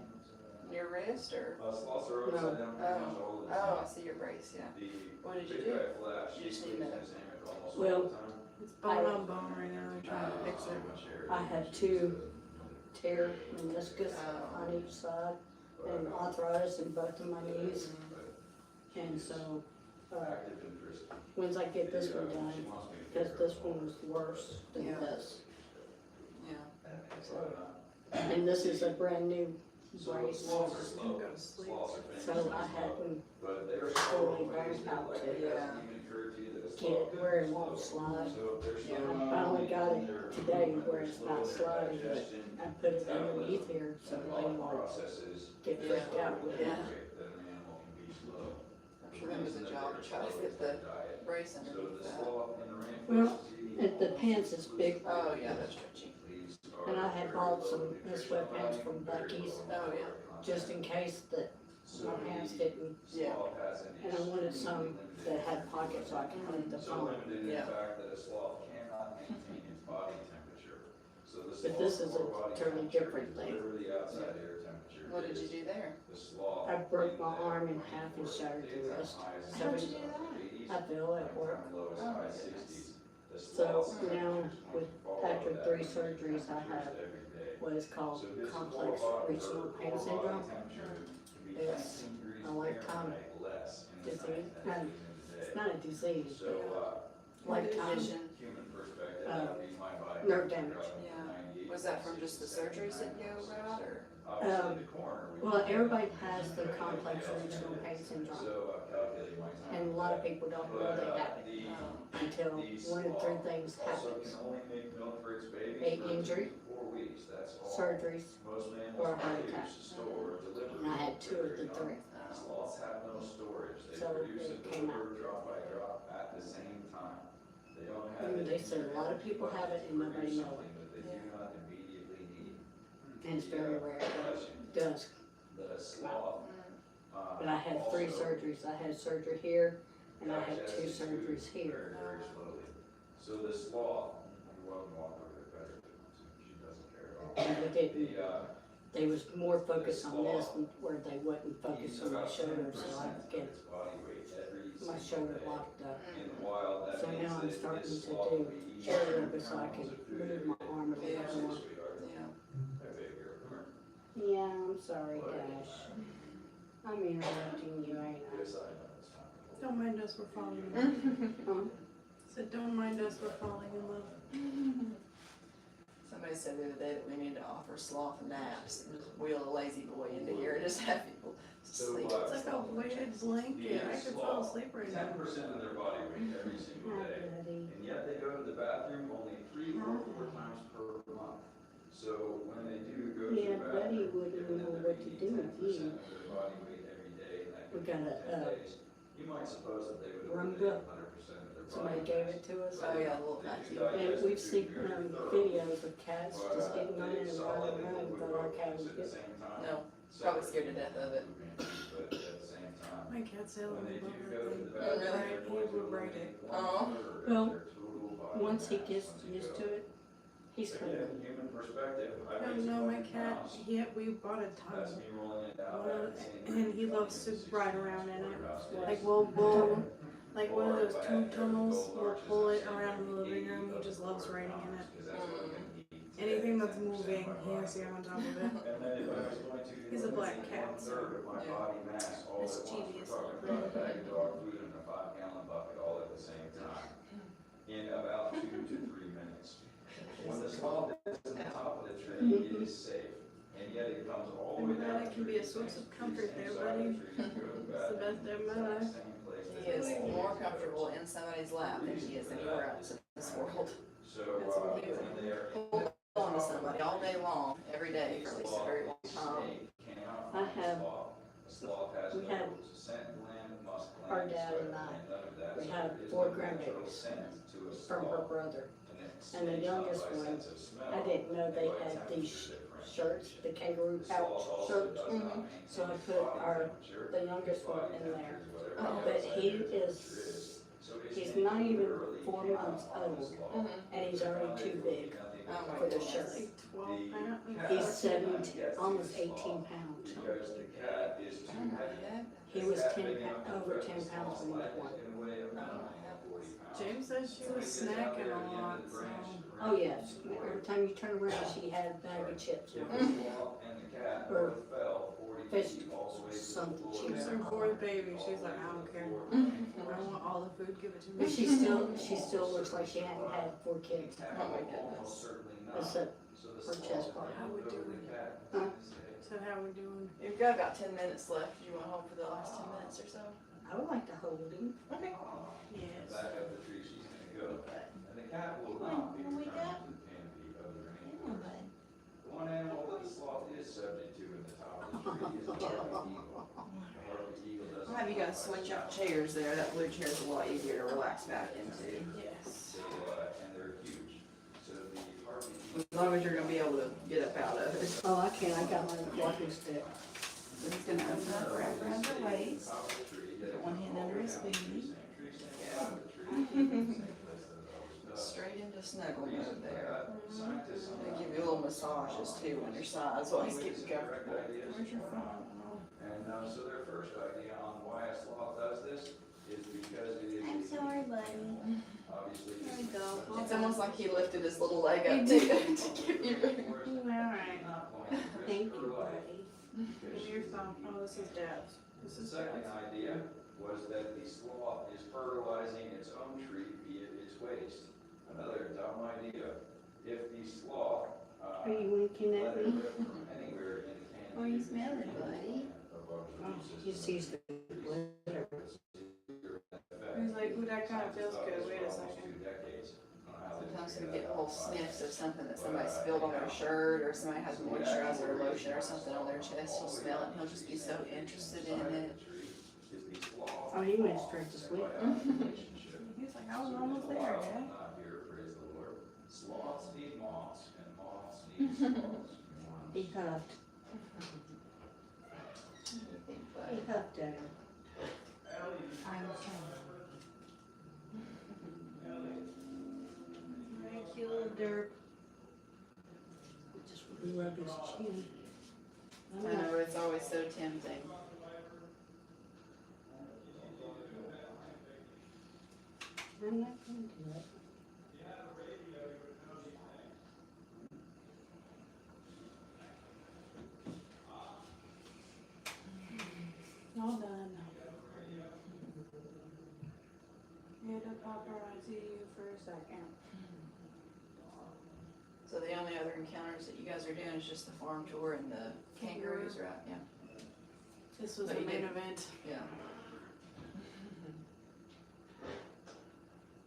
Your wrist or? sloths are upside down pretty much all the Oh, time. I see your brace, yeah. The What did you big do? guy Flash, You he just sleeps need in to- his hammock almost Well, all the time. It's bone on bone right now. They're trying to fix it. I had 2 tear meniscus on each side. and arthritis in both of my knees. And so, once I get this one done, because this one was worse than Yeah. this. Yeah. And this is a brand new brace, Go to sleep. so I hadn't fully learned how to Yeah. get it where it won't slide. I finally got it today where it's not sliding, but I put it underneath here so they won't get freaked out with it. Yeah. I'm sure that was a job to try to fit the brace underneath that. Well, the pants is big, Oh, yeah, that's stretchy. and I had bought some sweatpants from Bucky's, Oh, yeah. just in case that my pants didn't. Yeah. And I wanted some that had pockets so I could put the phone. Yeah. But this is a totally different thing. What did you do there? I broke my arm in half and shattered the wrist. How'd you do that? I fell at work. Oh, goodness. So now, after 3 surgeries, I have what is called complex regional pain syndrome. It's a lifetime disease. It's not a disease, but lifetime Vision. nerve damage. Yeah. Was that from just the surgeries that you got, or? Well, everybody has the complex regional pain syndrome, and a lot of people don't know they have it until 1 of 3 things happens: a injury, surgeries, or a heart attack. And I had 2 of the 3. So it came out. And they said a lot of people have it and nobody knows it. And it's very rare, but it does. But I had 3 surgeries. I had surgery here, and I had 2 surgeries here. So the sloth, And they didn't, they was more focused on this than where they wouldn't focus on my shoulder, so I get my shoulder locked up. So now I'm starting to do air yoga so I can move my arm a little more. Yeah. Yeah, I'm sorry, Dash. I'm interrupting you, ain't I? Don't mind us, we're falling in love. Huh? Said, don't mind us, we're falling in love. Somebody said the other day that we need to offer sloth naps and just wheel a lazy boy into here and just have people sleep. It's like a weighted blanket. I could fall asleep right now. 10% of their body weight every single Hi, day, buddy. and yet they go to the bathroom only 3 or 4 times per month. So when they do go to Yeah, the Buddy bathroom, wouldn't given know that what they to need do with 10% you. of their body weight every day, and that We could be got 10 a, days, you might suppose that they would room eliminate book. 100% of their body. Somebody gave it to us. Oh, yeah, a little vacuum. And we've seen videos of cats just getting on it and running around without our cat was good. No, probably scared to death of it. My cat's ill When and they do above go to that the thing. really? Right, he would break it. Oh. Well, once he gets used to it, he's Again, coming. human perspective, I No, raised no, my 20 cat, pounds. we bought a That's tunnel. me rolling it out. And he loves to ride around in it. Like we'll like one of those tube tunnels, we'll pull it around in the living room. He just loves riding in it. Anything that's moving, he has to get on top of it. He's a black cat, so mischievous little thing. Bag of dog food and a 5-gallon bucket all at the same time in about 2 to 3 minutes. When the sloth is in the top of the tree, it is safe, and yet it comes all the way I'm down. glad it can be a source of comfort there, buddy. It's the best day of my life. He is more comfortable in somebody's lap than he is anywhere else in this world. So, That's amazing. when they are Hold on to somebody all day long, every day for at least a very long time. I have, we we had, our dad and I, we had 4 grandbabies from her brother. And the youngest one, I didn't know they had these shirts, the kangaroo pouch shirts. So I put the youngest one in there. But he's not even 4 months old, and he's already too big Oh my for the goodness. shirt. Like 12 pounds. He's 17, almost 18 pounds. Oh my heck. He was over 10 pounds when he was 1. James says she was snacking a lot, so. Oh yes, every time you turn around, she had a bag of chips. Or something She's cheap. her fourth baby. She's like, I don't care. I want all the food. Give it to me. But she still looks like she hadn't had 4 kids. Oh my goodness. Except her chest part. How we doing? Huh? So how we doing? You've got about 10 minutes left. Do you want to hold for the last 10 minutes or so? I would like to hold him. Okay. Yes. Back up the tree she's gonna go. And the cat will not be found in the canopy of the rain. The one animal that the sloth is subject to in the top of the tree is the harpy eagle. The harpy eagle doesn't. I'll have you guys switch out chairs there. That blue chair is a lot easier to relax back into. Yes. So, and they're huge. So the harpy eagle. As long as you're going to be able to get up out of it. Oh, I can't. I got my walking stick. So he's going to open up, wrap around her waist. Put one hand under his booty. Straight into snuggle mode there. They give you a little massages too on your sides while he's getting comfortable. Where's your phone? And so their first idea on why a sloth does this is because it is. I'm sorry, buddy. Obviously. There we go. It's almost like he lifted his little leg up to give you. Alright. Thank you, buddy. Give me your phone. Oh, this is Dad's. This The is second Dad's. idea was that the sloth is fertilizing its own tree via its waste. Another dumb idea. If the sloth, Are you winking let at it me? rip from anywhere in the canopy. Oh, you smell it, buddy. Oh, he sees the glitter. He's like, ooh, that kind of feels good. Wait a second. Sometimes we get little sniffs of something that somebody spilled on their shirt or somebody has moisturizer or lotion or something on their chest. He'll smell it and he'll just be so interested in it. Oh, he went straight to sleep. He's like, I was almost there, Dad. Sloths need moths and moths need sloths. He huffed. He huffed at her. I'm Right, cute little dirt. Just rub his chin. I know, it's always so tempting. I'm not going to do it. All done. Hit a paparazzi you for a second. So the only other encounters that you guys are doing is just the farm tour and the kangaroos, right? Yeah. This was But the you main did- event. Yeah.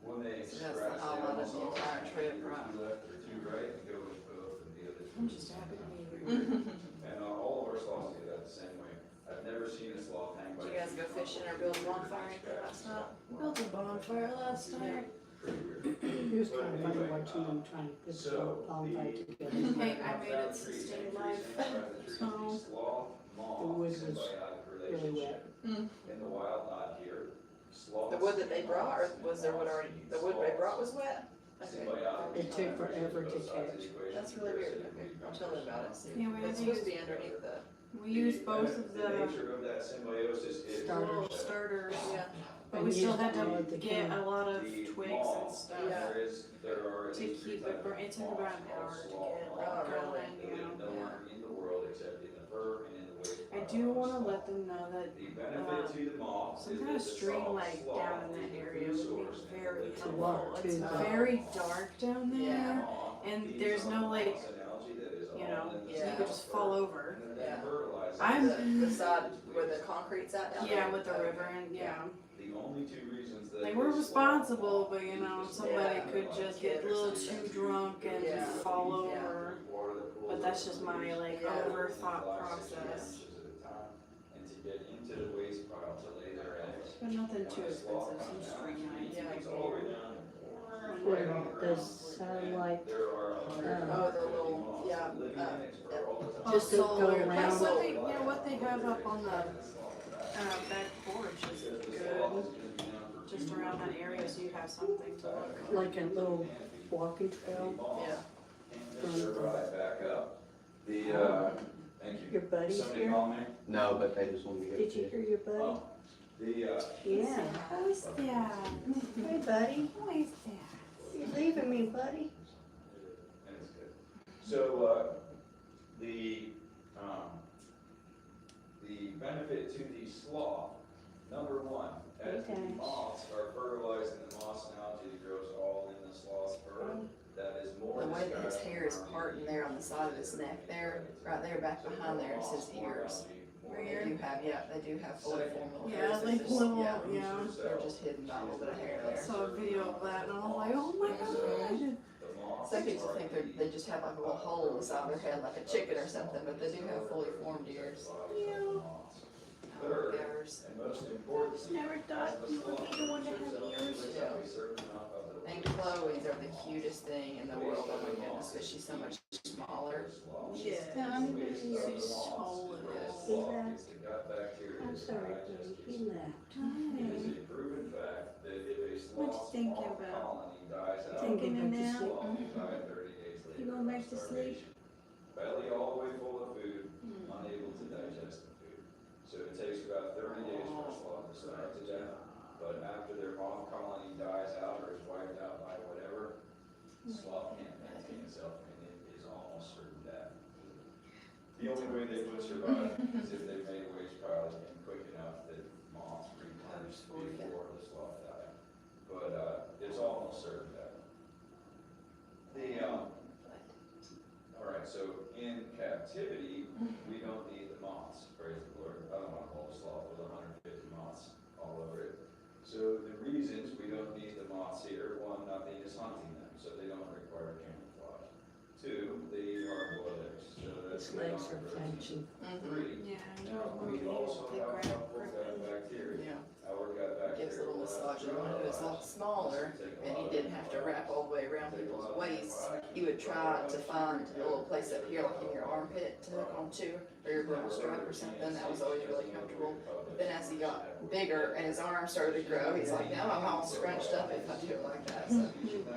When they So that's scratch the highlight of the almost entire always trip, either right? two left or two right, and go with both, and the other two. I'm just happy to be here. And all of our sloths do that the same way. I've never seen a sloth hang by. Did you guys go fishing or build a bonfire anything last night? Built a bonfire last night. He was kind of funny watching them trying to put the So, bonfire the- together. Hey, I made it sustain life. So, The wood was really wet. In the wild, not here. Sloths. The wood that they brought, or was there wood already, the wood they brought was wet? Okay. It took forever to catch. That's really weird. Okay, I'll tell them about it. See, Yeah, we it's had to supposed to be underneath the, we used both of The the nature of that symbiosis is. little starters, yeah. but we And still used had all of to the get can. a lot of The twigs and moths, stuff Yeah. there are. to keep it burnt. It took about an hour to get like going, you know. Nowhere in the world except in the fur and in the waste. I do want to let them know that The benefit to the moths some is kind that of the stream soft like sloth down in is that the area food would source be and very the To walk helpful. It's to. very dark down there, Yeah. and feeds there's on no the like, moss and algae that is you all know, in the you Yeah. could just fall over. And then Yeah. fertilize it. I'm- The side where the concrete's at down there? Yeah, with the river and yeah, The only two reasons that. like we're this responsible, sloth but you know, uses somebody Yeah. could just get a little too drunk and Yeah. fall Yeah. over. water that pools But that's over just the my leaves like Yeah. over and thought fly 6 process. inches at a time, and to get into the waste pile to lay their eggs. But nothing And too when a sloth expensive, some comes down, string it lights. Yeah. digs all the way down. Where the satellite, There are Oh, the little, yeah, living in it for all the time. Oh, Just to go solar. around. That's what they, you know, what they have up on the back porch is good. Just around that area, so you have something to look. like a little walking trail. yeah. Right back up. The, thank you. Your buddy's Somebody here? call me? No, but they just want to get. Did you hear your buddy? Oh, the, Yeah. Who's that? Hey, buddy. Who is that? You leaving me, buddy? and it's good. So, the the benefit to the sloth, number one, as the Okay. moths are fertilizing the moss and algae that grows all in the sloth's fur, that is more. The way that his distress hair is than parting there on the side of his neck there, right there back behind there is his ears. They do have, yeah, they do have fully formed little Yeah, hairs. like They're just- little, yeah, yeah. they're just hidden by a little bit of hair I there. saw a video of that and I was like, oh my god. Some people think they just have like a little hole in the side of their head like a chicken or something, but they do have fully formed ears. Ears. And most important. Never thought you would be the one to have ears. Yeah. And Chloe's are the cutest thing in the world, oh my goodness, but she's so much smaller. Yeah. She's so little. He left. I'm sorry, babe, he left. What you thinking about? Taking a nap? You going back to sleep? Belly all the way full of food, unable to digest the food. So it takes about 30 days for a sloth to starve to death. But after their moth colony dies out or is wiped out by whatever, the sloth can't maintain itself and it is almost certain death. The only way they would survive is if they made a waste pile and quick enough that moths replenish before the sloth die. But it's almost certain death. Alright, so in captivity, we don't need the moths, praise the Lord. I don't want to hold a sloth with 150 moths all over it. So the reasons we don't need the moths here, one, nothing is hunting them, so they don't require camouflage. Two, they are boiled eggs, so that's. His legs are clenching. Three, Yeah, you now don't we also they have grab helpful gut bacteria. Yeah, Our gut bacteria. gives a little massage. And when he was a lot smaller and he didn't have to wrap all the way around people's waists, he would try to find a little place up here, like in your armpit, to hook onto, or your bra strap or something. That was always really comfortable. But then as he got bigger and his arms started to grow, he's like, now I'm all scrunched up if I do it like that. So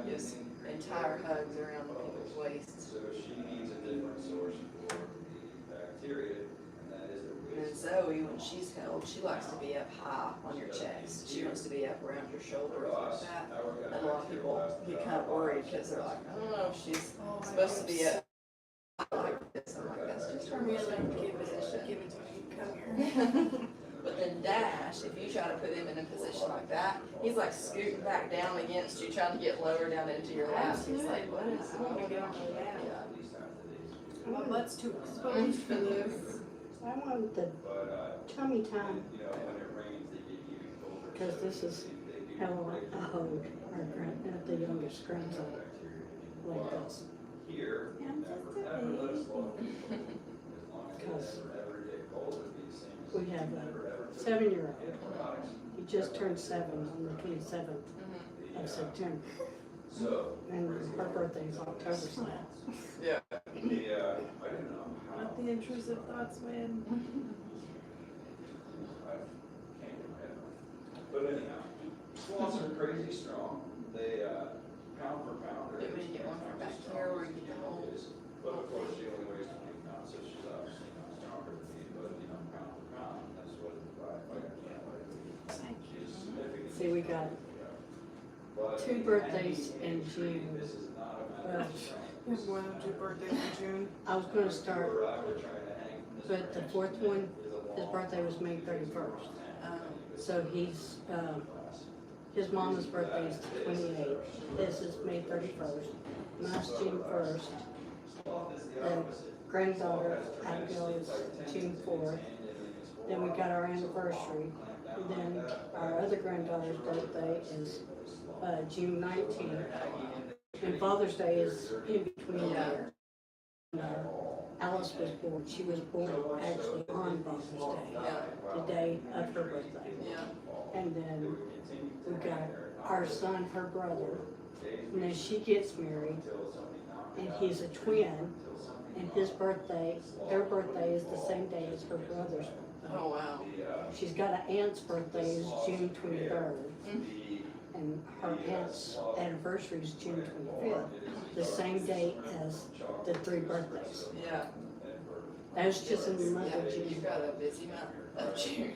his entire hugs around people's waists. So she needs a different source for the bacteria, and that is the And waste. Zoe, when she's held, she likes to be up high on your chest. She wants to be up around your shoulders like that. And a lot of people get kind of worried because they're like, I don't know if she's supposed to be up like this. I'm like, that's just her Really natural position. give it to me. Come here. But then Dash, if you try to put him in a position like that, he's like scooting back down against you, trying to get lower down into your lap. He's like, what is I want to going get on? on my lap. Yeah. My butt's too exposed for this. I want the tummy time, You know, when it rains, they get even colder. because this is how I hold the youngest grandson, like this. Here, I'm just never let us look. Because Never get cold, it'd be the same. we have a 7-year-old. He just turned 7 on the 27th of September, So, and her birthday is October 7th. Yeah. I didn't know how. Let the intrusive thoughts win. I can't get my head around it. But anyhow, sloths are crazy strong. They, pound for pound. Maybe we can get one from back here where you can hold. But of course, she only weighs 20 pounds, so she's obviously not stronger than me, but you know, pound for pound, that's what it divided by. She's significant. See, we got But 2 birthdays in June. this is not a Well, matter of strength. There's more than 2 birthdays in June. I was gonna start, We're trying to hang from this but the branch. 4th one, his birthday was May 31st. So he's, his mama's birthday is the 28th. This is May 31st. Mine's June 1st. The granddaughter, Abigail, is June 4th. Then we got our anniversary. And then our other granddaughter's birthday is June 19th. And Father's Day is in between there. Alice was born. She was born actually on Father's Day, the day of her birthday. Yeah. And then we got our son, her brother, and then she gets married, and he's a twin, and his birthday, their birthday is the same day as her brother's birthday. Oh, wow. She's got an aunt's birthday is June 23rd, and her aunt's anniversary is June 25th, the same day as the 3 birthdays. Yeah. That was just in the month Yeah, of you've June. got a busy month of June.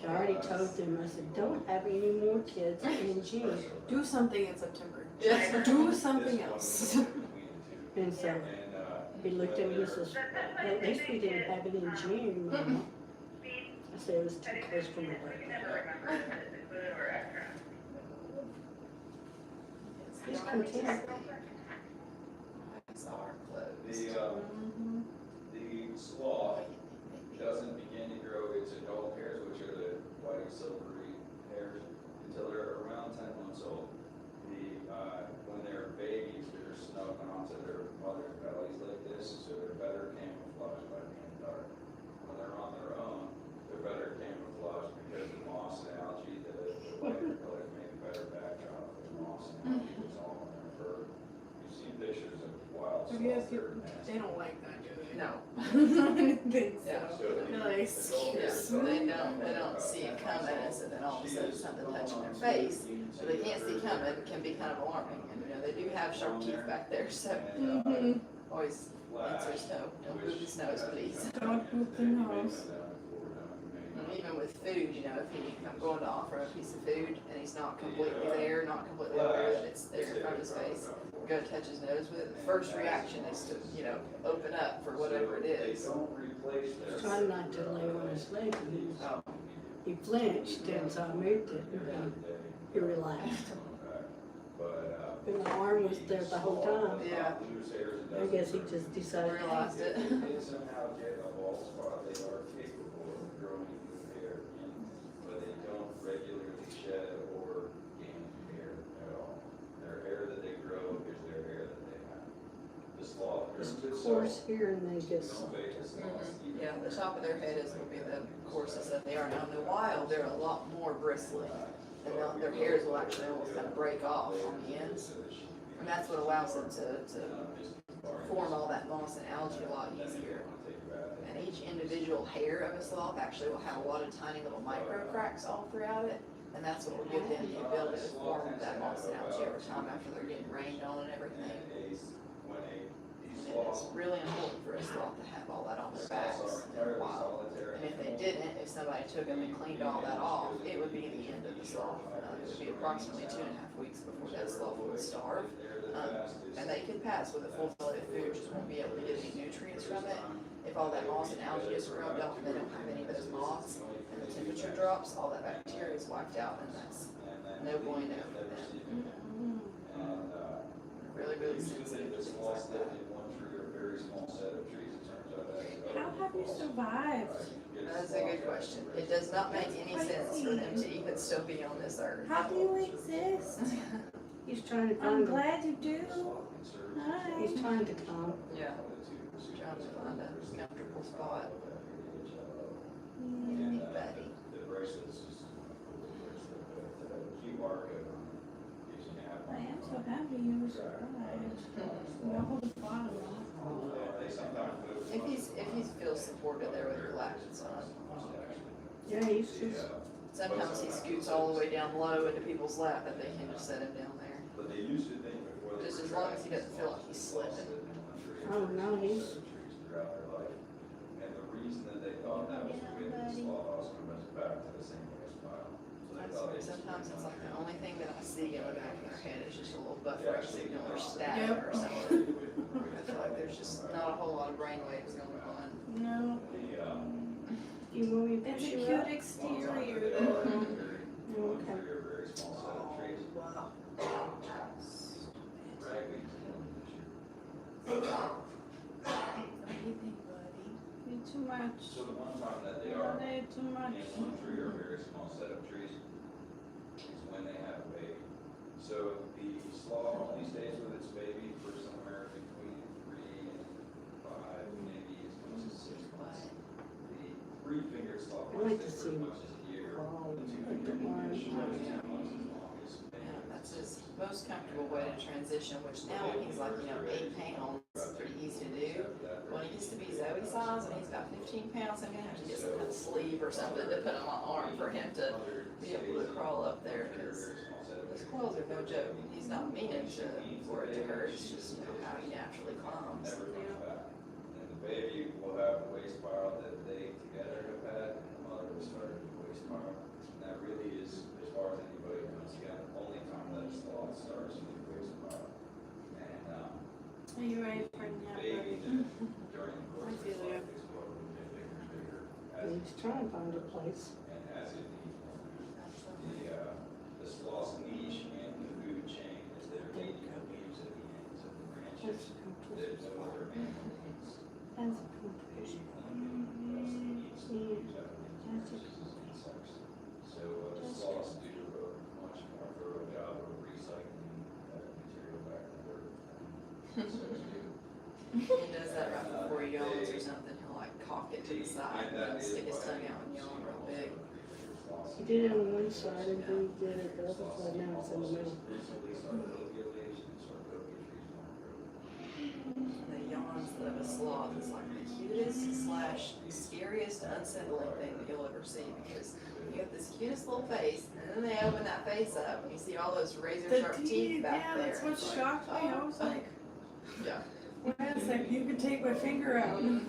I already told them, I said, don't have any more kids in June. Do something in September. Yeah. Do something else. And so he looked at me and says, At least we didn't have it in June, Mama. I said it was too close for my birthday. He's content. Eyes are closed. The sloth doesn't begin to grow its adult hairs, which are the white silvery hairs, until they're around 10 months old. When they're babies, they're snuggling onto their mother's bellies like this, so they're better camouflaged by being dark. When they're on their own, they're better camouflaged because the moss and algae, the lighter colors make a better backdrop. The moss and algae is all in their fur. You've seen pictures of wild Have you sloths, had they're people, nasty. they don't like that, do they? No. I didn't think so. Yeah. They're like, excuse Yeah, me. they don't see it coming, and so then all of a sudden something touching their face, so they can't see coming, can be kind of alarming. And, you know, they do have sharp teeth back there, so always answers no, don't move his nose, please. Don't move the nose. And even with food, you know, if I'm going to offer a piece of food and he's not completely there, not completely aware that it's there in front of his face, go touch his nose with it, the first reaction is to, you know, open up for whatever it is. He's trying not to lay on his leg. Oh, He flinched, and so I moved it. And he relaxed. And the arm was there the whole time. yeah, I guess he just decided. realized it. They somehow get a bald spot, they are capable of growing new hair in, but they don't regularly shed or gain hair at all. Their hair that they grow is their hair that they have. The sloth grows Just itself. coarse here, and they just. No Vegas sloths either. Yeah, the top of their head is will be the coarsest that they are. Now in the wild, they're a lot more bristly, and their hairs will actually almost kind of break off on the ends. And that's what allows them to form all that moss and algae a lot easier. And each individual hair of a sloth actually will have a lot of tiny little micro cracks all throughout it. And that's what will give them the ability to form that moss and algae over time after they're getting rained on and everything. And it's really important for a sloth to have all that on their backs in the wild. And if they didn't, if somebody took them and cleaned all that off, it would be the end of the sloth. It would be approximately 2.5 weeks before that sloth would starve. And they could pass with a full plate of food, just won't be able to get any nutrients from it. If all that moss and algae is rubbed off and they don't have any of those moths, and the temperature drops, all that bacteria is wiped out, and that's no bueno for them. Really, really sensitive to things like that. How have you survived? That's a good question. It does not make any sense for them to even still be on this earth. How do you exist? He's trying to I'm find. glad you do. Hi. He's trying to come. Yeah. Trying to find a comfortable spot. Mm. Hey, buddy. I am so happy you were surprised. No bottom. If he feels supported there with relaxed on. Yeah, he's just. Sometimes he scoots all the way down low into people's lap and they can just set him down there. Just as long as he doesn't feel like he's slipping. Oh no, he's. And the reason that they thought that was the way that the sloth comes back to the same spot. Sometimes it's like the only thing that I see in the back of their head is just a little buffering signal or static or something. I feel like there's just not a whole lot of brain waves going on. No. You want me to It's a push you cute up? exterior though. Okay. Anything, buddy? Need too much. So the one time that they are Need too much. in one tree or a very small set of trees is when they have a baby. So the sloth only stays with its baby for somewhere between 3 and 5, maybe as much as 6 months. The 3-fingered sloth I like might to stay for see as much as a year. all The the 2-fingered orange. usually is 10 months as long as Yeah, that's his most comfortable way to transition, which now when he's like, 8 pounds, it's pretty easy to do. When he gets to be Zoe size and he's about 15 pounds, I'm gonna have to get some kind of sleeve or something to put on my arm for him to be able to crawl up there, because the squirrels are no joke. He's not meaning for it to hurt, it's just, how he naturally climbs. never comes back. And the baby will have a waist spiral that they together have had, and the mother will start a waist spiral. And that really is, as far as anybody knows, again, the only time that a sloth starts with a waist spiral. And Are you ready for a nap? baby buddy? during the course I of feel its you. He's trying to find a place. And as it, the sloth's niche in the food chain is they're eating the leaves at the ends of the branches that no other animal eats. That's comfortable. So the sloths do a much more thorough job of recycling that material back to the earth. He does that right before he yawns or something, he'll like cock it to the side and stick his tongue out and yawn real big. He did it on one side and then he did it the other side. Now it's in the middle. The yawns of a sloth is like the cutest / scariest unsettling thing that you'll ever see, because you got this cutest little face, and then they open that face up and you see all those razor sharp teeth back yeah, there. that's what It's like, shocked me. I was like, yeah. wait a second, you could take my finger out. And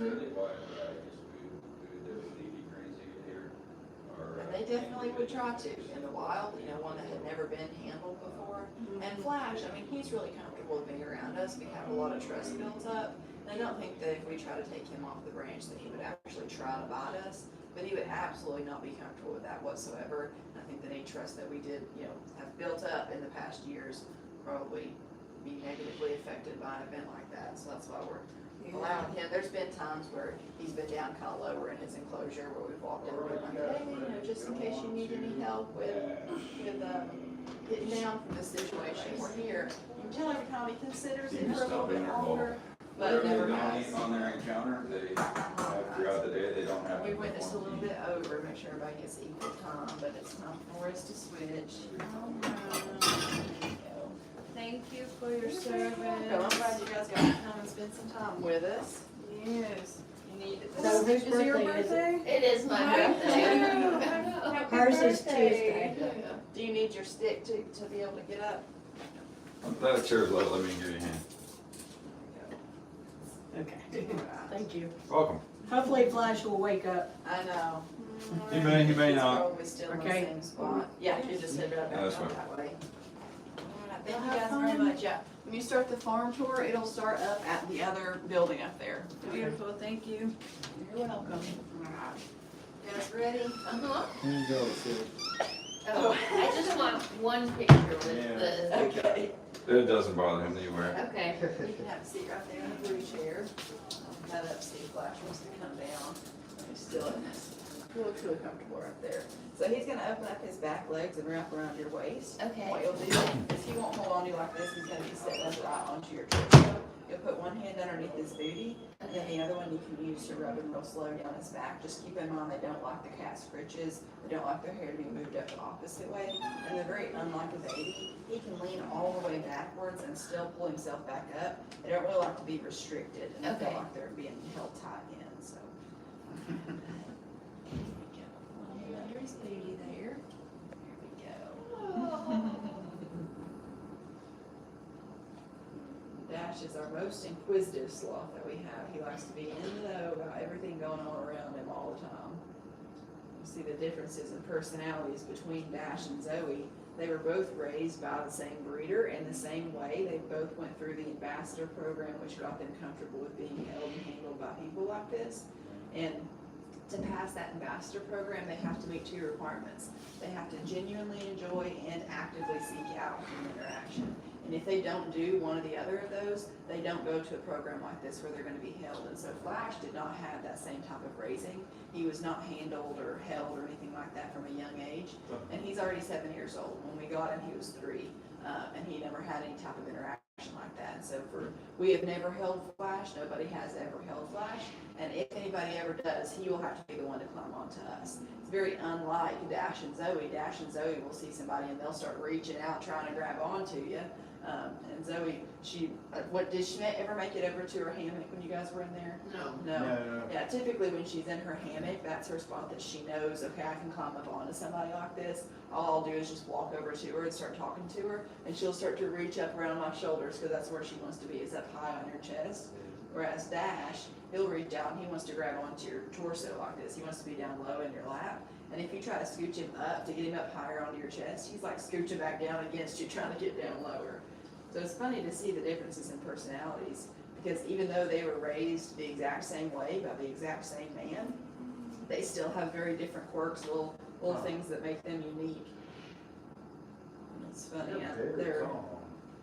they definitely would try to in the wild, you know, one that had never been handled before. And Flash, I mean, he's really comfortable with being around us. We have a lot of trust built up. And I don't think that if we try to take him off the branch that he would actually try to bite us, but he would absolutely not be comfortable with that whatsoever. And I think that any trust that we did, you know, have built up in the past years probably be negatively affected by an event like that. So that's why we're allowing him. There's been times where he's been down kind of lower in his enclosure where we've walked over and like, hey, you know, just in case you need any help with getting down from this situation, we're here. You can tell every time he considers it for a little bit longer, but never has. On their encounter, they, throughout the day, they don't have. We went just a little bit over, make sure everybody gets equal time, but it's time for us to switch. Thank you for your service. I'm glad you guys got to come and spend some time with us. Yes. You need it. So whose Is it your birthday is it? birthday? It is my birthday. Happy Hers is birthday. Tuesday. Do you need your stick to be able to get up? That chair's low, let me give you a hand. Okay. Thank you. Welcome. Hopefully Flash will wake up. I know. He may He's not. probably still in the Okay. same spot. Yeah, you just head right back That's down fine. that way. Alright, thank you guys very much. Yeah, when you start the farm tour, it'll start up at the other building up there. Beautiful, thank you. You're welcome. Alright. You guys ready? Uh-huh. Here you go, Sid. Oh, I just want one picture with the, Okay. It doesn't bother him anywhere. okay. You can have a seat right there in the blue chair. I'll cut up, see if Flash wants to come down. He's still in this. Really comfortable right there. So he's gonna open up his back legs and wrap around your waist. Okay. What you'll do is he won't hold on to you like this, he's gonna be sitting upright onto your torso. You'll put one hand underneath his booty, and then the other one you can use to rub him real slow down his back. Just keep in mind, they don't like the cat's scritches, they don't like their hair to be moved up the opposite way. And they're very unlike a baby. He can lean all the way backwards and still pull himself back up. They don't really like to be restricted, and they Okay. feel like they're being held tight in, so. Under his booty there. There we go. Dash is our most inquisitive sloth that we have. He likes to be in the know about everything going on around him all the time. You see the differences in personalities between Dash and Zoe. They were both raised by the same breeder in the same way. They both went through the ambassador program, which got them comfortable with being held and handled by people like this. And to pass that ambassador program, they have to meet 2 requirements. They have to genuinely enjoy and actively seek out human interaction. And if they don't do one or the other of those, they don't go to a program like this where they're going to be held. And so Flash did not have that same type of raising. He was not handled or held or anything like that from a young age. And he's already 7 years old. When we got him, he was 3. And he never had any type of interaction like that. So we have never held Flash. Nobody has ever held Flash. And if anybody ever does, he will have to be the one to climb onto us. It's very unlike Dash and Zoe. Dash and Zoe will see somebody and they'll start reaching out, trying to grab onto you. And Zoe, did she ever make it over to her hammock when you guys were in there? No. Yeah, typically when she's in her hammock, that's her spot that she knows, okay, I can climb up onto somebody like this. All I'll do is just walk over to her and start talking to her, and she'll start to reach up around my shoulders because that's where she wants to be, is up high on your chest. Whereas Dash, he'll reach out and he wants to grab onto your torso like this. He wants to be down low in your lap. And if you try to scooch him up to get him up higher onto your chest, he's like scooching back down against you, trying to get down lower. So it's funny to see the differences in personalities, because even though they were raised the exact same way by the exact same man, they still have very different quirks, little things that make them unique. And it's funny,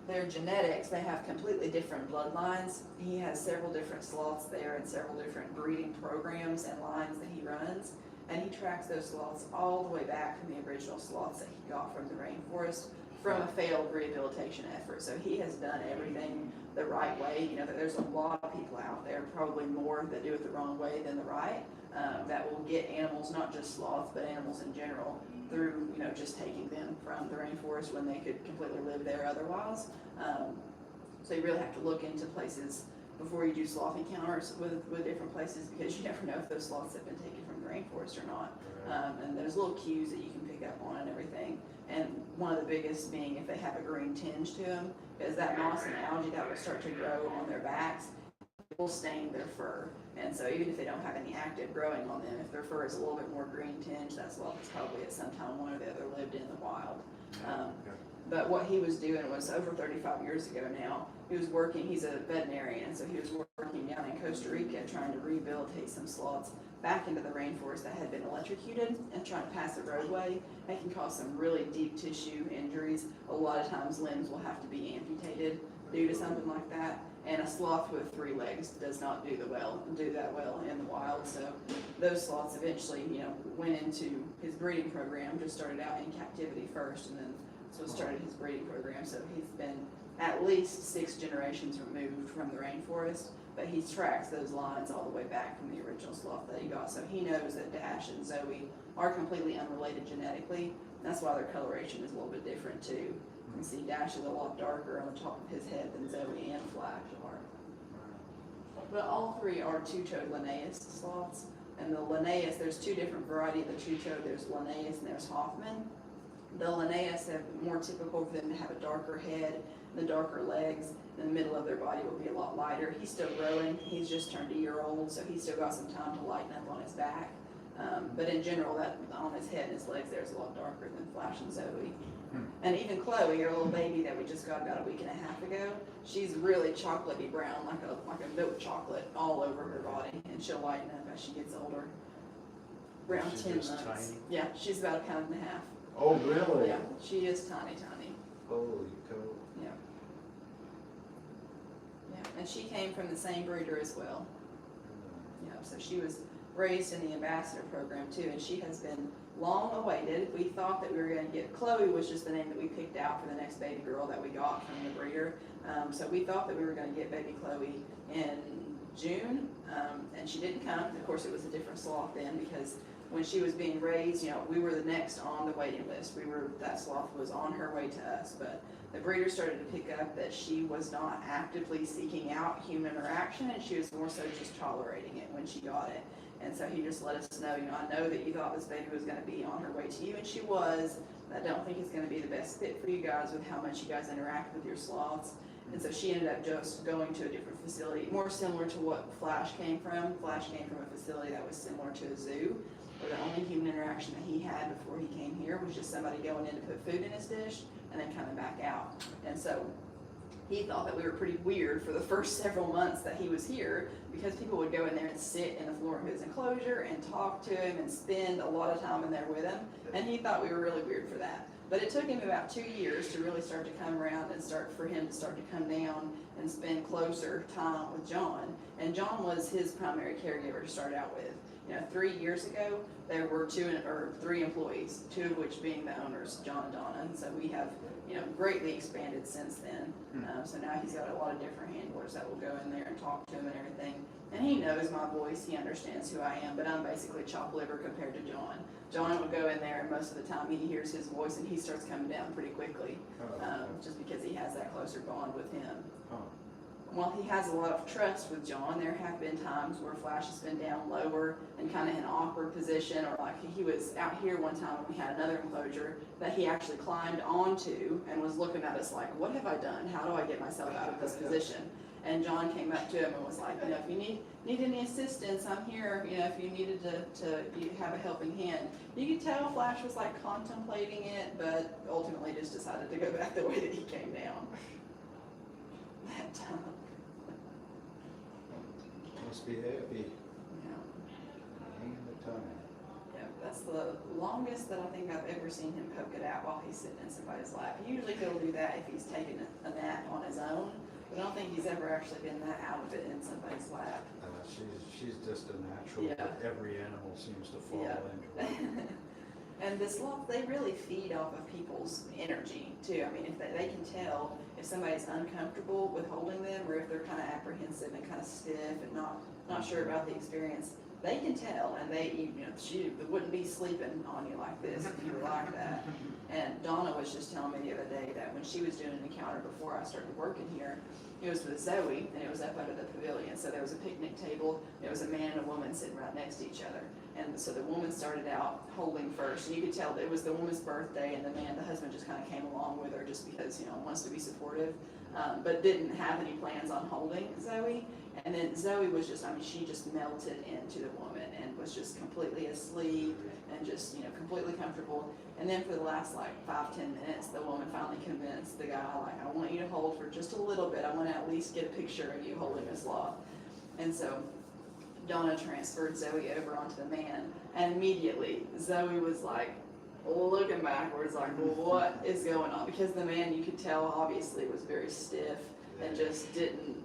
their genetics, they have completely different bloodlines. He has several different sloths there and several different breeding programs and lines that he runs. And he tracks those sloths all the way back from the original sloths that he got from the rainforest from a failed rehabilitation effort. So he has done everything the right way. You know, there's a lot of people out there, probably more, that do it the wrong way than the right, that will get animals, not just sloths, but animals in general, through, you know, just taking them from the rainforest when they could completely live there otherwise. So you really have to look into places before you do sloth encounters with different places, because you never know if those sloths have been taken from the rainforest or not. And there's little cues that you can pick up on and everything. And one of the biggest being if they have a green tinge to them, because that moss and algae that will start to grow on their backs will stain their fur. And so even if they don't have any active growing on them, if their fur is a little bit more green tinge, that sloth has probably at some time one or the other lived in the wild. But what he was doing was over 35 years ago now, he was working, he's a veterinarian, so he was working down in Costa Rica trying to rehabilitate some sloths back into the rainforest that had been electrocuted and trying to pass the roadway. It can cause some really deep tissue injuries. A lot of times limbs will have to be amputated due to something like that. And a sloth with 3 legs does not do that well in the wild. So those sloths eventually, you know, went into his breeding program, just started out in captivity first, and then so started his breeding program. So he's been at least 6 generations removed from the rainforest, but he tracks those lines all the way back from the original sloth that he got. So he knows that Dash and Zoe are completely unrelated genetically. That's why their coloration is a little bit different too. You can see Dash is a lot darker on the top of his head than Zoe and Flash are. But all 3 are two-toed Linnaeus sloths. And the Linnaeus, there's 2 different varieties of the two-toed. There's Linnaeus and there's Hoffman. The Linnaeus have more typical for them to have a darker head, the darker legs, and the middle of their body will be a lot lighter. He's still growing. He's just turned a year old, so he's still got some time to lighten up on his back. But in general, that on his head and his legs there's a lot darker than Flash and Zoe. And even Chloe, our little baby that we just got about a week and a half ago, she's really chocolatey brown, like a milk chocolate all over her body, and she'll lighten up as she gets older. Around 10 months. Tiny. Yeah, she's about 1.5 pounds. Oh, really? Yeah, she is tiny. Holy cow. Yeah. Yeah, and she came from the same breeder as well. Yeah, so she was raised in the ambassador program too, and she has been long awaited. We thought that we were going to get, Chloe was just the name that we picked out for the next baby girl that we got from the breeder. So we thought that we were going to get baby Chloe in June, and she didn't come. Of course, it was a different sloth then, because when she was being raised, you know, we were the next on the waiting list. That sloth was on her way to us, but the breeder started to pick up that she was not actively seeking out human interaction, and she was more so just tolerating it when she got it. And so he just let us know, you know, I know that you thought this baby was going to be on her way to you, and she was. I don't think it's going to be the best fit for you guys with how much you guys interact with your sloths. And so she ended up just going to a different facility, more similar to what Flash came from. Flash came from a facility that was similar to a zoo, where the only human interaction that he had before he came here was just somebody going in to put food in his dish and then coming back out. And so he thought that we were pretty weird for the first several months that he was here, because people would go in there and sit in the floor of his enclosure and talk to him and spend a lot of time in there with him, and he thought we were really weird for that. But it took him about 2 years to really start to come around and for him to start to come down and spend closer time with John. And John was his primary caregiver to start out with. You know, 3 years ago, there were 3 employees, 2 of which being the owners, John and Donna. And so we have, you know, greatly expanded since then. So now he's got a lot of different handlers that will go in there and talk to him and everything. And he knows my voice, he understands who I am, but I'm basically chopped liver compared to John. John will go in there, and most of the time he hears his voice and he starts coming down pretty quickly, just because he has that closer bond with him. While he has a lot of trust with John, there have been times where Flash has been down lower and kind of in an awkward position, or like he was out here one time when we had another enclosure that he actually climbed onto and was looking at us like, what have I done? How do I get myself out of this position? And John came up to him and was like, you know, if you need any assistance, I'm here. You know, if you needed to have a helping hand. You could tell Flash was like contemplating it, but ultimately just decided to go back the way that he came down. That time. Must be happy. Yeah. Hanging the time. Yeah, that's the longest that I think I've ever seen him poke it out while he's sitting in somebody's lap. Usually he'll do that if he's taking a nap on his own, but I don't think he's ever actually been that out of it in somebody's lap. She's just a natural, Yeah. but every animal seems to fall Yeah. into it. And the sloth, they really feed off of people's energy too. I mean, if they can tell if somebody's uncomfortable with holding them, or if they're kind of apprehensive and kind of stiff and not sure about the experience, they can tell. And she wouldn't be sleeping on you like this if you were like that. And Donna was just telling me the other day that when she was doing an encounter before I started working here, it was with Zoe, and it was up under the pavilion. So there was a picnic table, there was a man and a woman sitting right next to each other. And so the woman started out holding first, and you could tell that it was the woman's birthday, and the husband just kind of came along with her just because, wants to be supportive, but didn't have any plans on holding Zoe. And then Zoe was she just melted into the woman and was just completely asleep and just, completely comfortable. And then for the last 5-10 minutes, the woman finally convinced the guy, I want you to hold for just a little bit. I want to at least get a picture of you holding a sloth. And so Donna transferred Zoe over onto the man, and immediately Zoe was looking backwards, what is going on? Because the man, you could tell, obviously was very stiff and just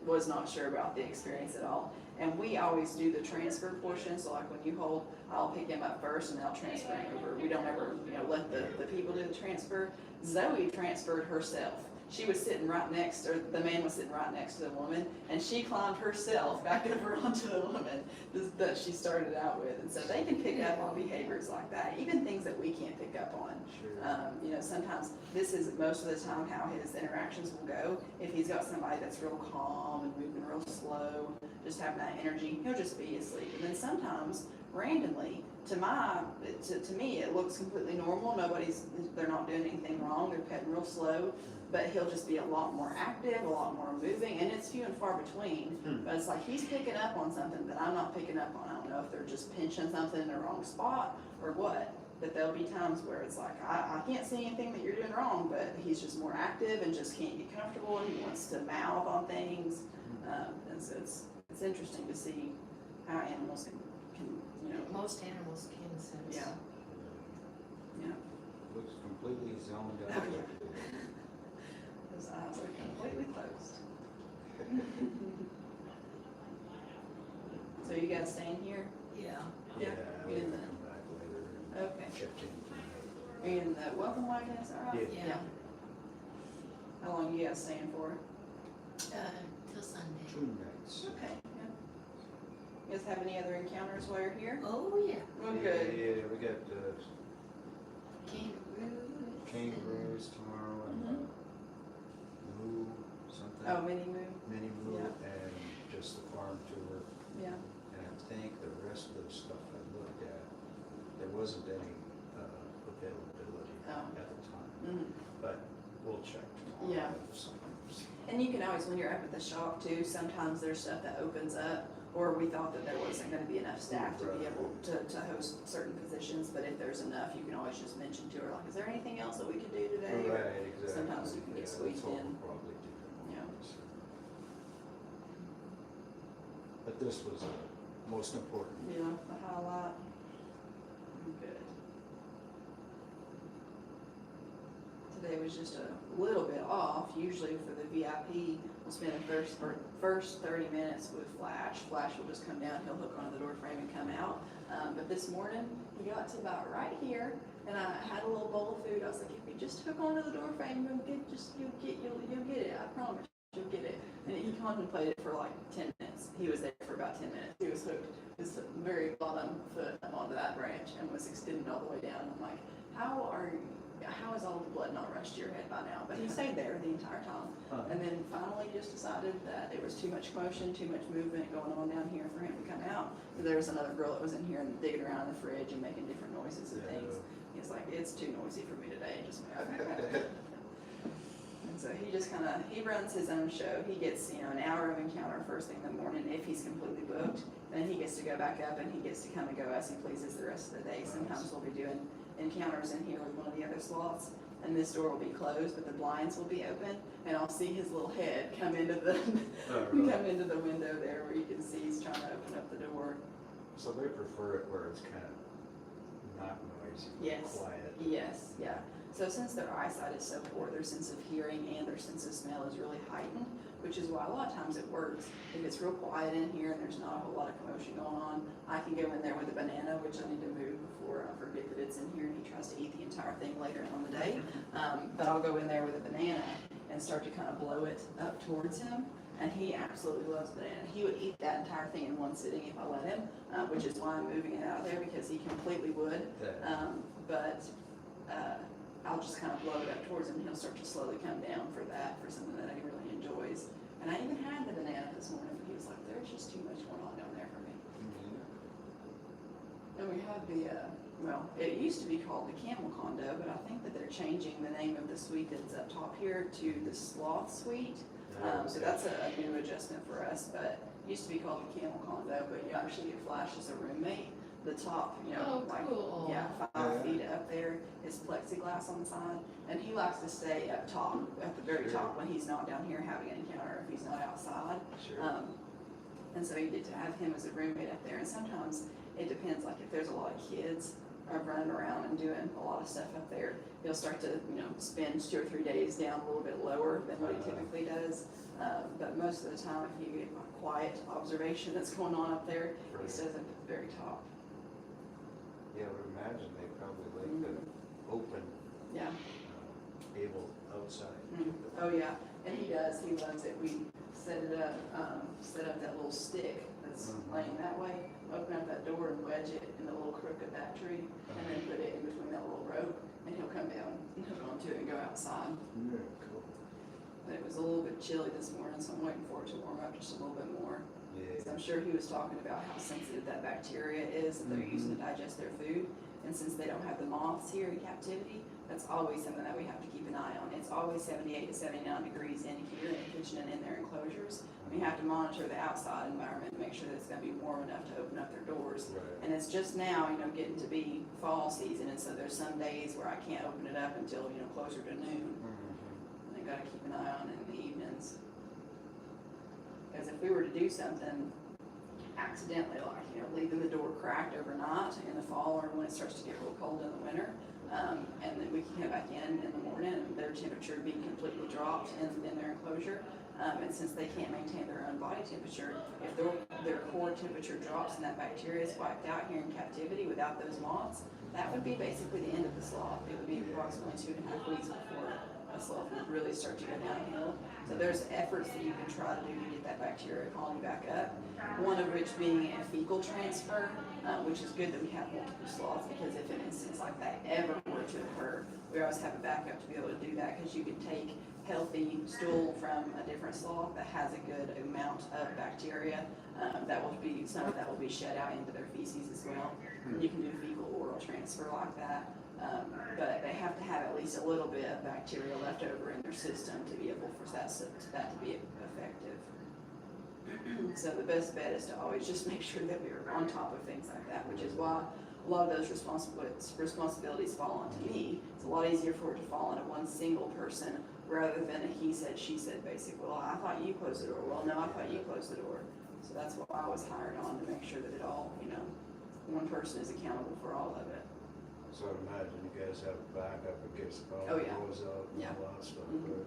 was not sure about the experience at all. And we always do the transfer portion, so when you hold, I'll pick him up first and I'll transfer him over. We don't ever, let the people do the transfer. Zoe transferred herself. She was sitting right next, or the man was sitting right next to the woman, and she climbed herself back over onto the woman that she started out with. And so they can pick up on behaviors like that, even things that we can't pick up on. Sure. Sometimes this is most of the time how his interactions will go. If he's got somebody that's real calm and moving real slow, just having that energy, he'll just be asleep. And then sometimes, randomly, to me, it looks completely normal. They're not doing anything wrong. They're petting real slow. But he'll just be a lot more active, a lot more moving, and it's few and far between. But it's he's picking up on something that I'm not picking up on. I don't know if they're just pinching something in the wrong spot or what. But there'll be times where it's I can't see anything that you're doing wrong, but he's just more active and just can't get comfortable, and he wants to mouth on things. And so it's interesting to see how animals can Most animals can sense. Yeah. Looks completely zoned Oh, out. yeah. His eyes are completely closed. So you guys staying here? Yeah. Yeah, You we'll in the, come back later. okay. Check in. Are you in the welcome wagon, is that right? Yeah. Yeah. How long you guys staying for? Till Sunday. 2 nights. Okay, yeah. You guys have any other encounters while you're here? Oh, yeah. Well, good. Yeah, we got Kangaroos. kangaroos tomorrow and moo, something. Oh, mini moon? Mini moo, Yeah. and just the farm tour. Yeah. And I think the rest of the stuff I looked at, there wasn't any availability Oh. at the time. Mhm. But we'll check tomorrow. Yeah. if something's- And you can always, when you're up at the shop too, sometimes there's stuff that opens up, or we thought that there wasn't gonna be enough staff to be able to host certain positions, but if there's enough, you can always just mention to her, is there anything else that we could do today? Or Right, exactly. sometimes you can get Yeah, squeezed that's what in. we'll probably do tomorrow, Yeah. so. But this was most important. Yeah, the highlight. Good. Today was just a little bit off. Usually for the VIP, we'll spend the first 30 minutes with Flash. Flash will just come down, he'll hook onto the door frame and come out. But this morning, he got to about right here, and I had a little bowl of food. I was like, if you just hook onto the door frame, you'll get it. I promise you'll get it. And he contemplated for 10 minutes. He was there for about 10 minutes. He was hooked his very bottom foot onto that branch and was extended all the way down. I'm like, how is all the blood not rushed to your head by now? But he stayed there the entire time. And then finally just decided that there was too much commotion, too much movement going on down here for him to come out. There was another girl that was in here and digging around in the fridge and making different noises and things. He's like, it's too noisy for me today. Just okay. And so he runs his own show. He gets, an hour of encounter first thing in the morning if he's completely booked. Then he gets to go back up and he gets to come and go as he pleases the rest of the day. Sometimes we'll be doing encounters in here with one of the other sloths, and this door will be closed, but the blinds will be open, and I'll see his little head come into the Oh, really? come into the window there where you can see he's trying to open up the door. So they prefer it where it's kind of not noisy, Yes. quiet. Yes, yeah. So since their eyesight is so poor, their sense of hearing and their sense of smell is really heightened, which is why a lot of times it works. If it's real quiet in here and there's not a whole lot of commotion going on, I can go in there with a banana, which I need to move before I forget that it's in here and he tries to eat the entire thing later on the day. But I'll go in there with a banana and start to kind of blow it up towards him. And he absolutely loves banana. He would eat that entire thing in one sitting if I let him, which is why I'm moving it out of there, because he completely would. But I'll just kind of blow it up towards him, and he'll start to slowly come down for that, for something that he really enjoys. And I even had the banana this morning, but he was like, there's just too much going on down there for me. And we have the, well, it used to be called the Camel Condo, but I think that they're changing the name of the suite that's up top here to the Sloth Suite. So that's a new adjustment for us, but it used to be called the Camel Condo, but you actually get Flash as a roommate. The top, you know, cool. 5 feet up there is plexiglass on the side, and he likes to stay up top, at the very top, when he's not down here having an encounter, if he's not outside. Sure. And so you get to have him as a roommate up there, and sometimes it depends, like if there's a lot of kids running around and doing a lot of stuff up there, he'll start to, you know, spend 2 or 3 days down a little bit lower than what he typically does. But most of the time, if you get a quiet observation that's going on up there, he stays up at the very top. Yeah, I would imagine they probably like the open, Yeah. able outside. Oh, yeah, and he does, he loves it. We set up that little stick that's laying that way, open up that door and wedge it in the little crook of that tree, and then put it in between that little rope, and he'll come down and hook onto it and go outside. Yeah, cool. But it was a little bit chilly this morning, so I'm waiting for it to warm up just a little bit more. Yeah. So I'm sure he was talking about how sensitive that bacteria is that they're using to digest their food. And since they don't have the moths here in captivity, that's always something that we have to keep an eye on. It's always 78 to 79 degrees in here in the kitchen and in their enclosures. We have to monitor the outside environment and make sure that it's going to be warm enough to open up their doors. Right. And it's just now, you know, getting to be fall season, and so there's some days where I can't open it up until, you know, closer to noon. I got to keep an eye on it in the evenings. Because if we were to do something accidentally, like, you know, leaving the door cracked overnight in the fall or when it starts to get real cold in the winter, and then we can come back in the morning and their temperature being completely dropped in their enclosure, and since they can't maintain their own body temperature, if their core temperature drops and that bacteria is wiped out here in captivity without those moths, that would be basically the end of the sloth. It would be approximately 2.5 weeks before a sloth would really start to go downhill. So there's efforts that you can try to do to get that bacteria colony back up. One of which being a fecal transfer, which is good that we have multiple sloths, because if an instance like that ever were to occur, we always have a backup to be able to do that, because you can take healthy stool from a different sloth that has a good amount of bacteria. Some of that will be shed out into their feces as well. And you can do fecal oral transfer like that. But they have to have at least a little bit of bacteria left over in their system to be able for that to be effective. So the best bet is to always just make sure that we're on top of things like that, which is why a lot of those responsibilities fall onto me. It's a lot easier for it to fall onto one single person rather than a he said, she said, basically. Well, I thought you closed the door. Well, no, I thought you closed the door. So that's why I was hired on, to make sure that it all, you know, one person is accountable for all of it. So I imagine you guys have a backup in case the Oh, power yeah. goes out and Yeah. all that stuff. Mhm. Right?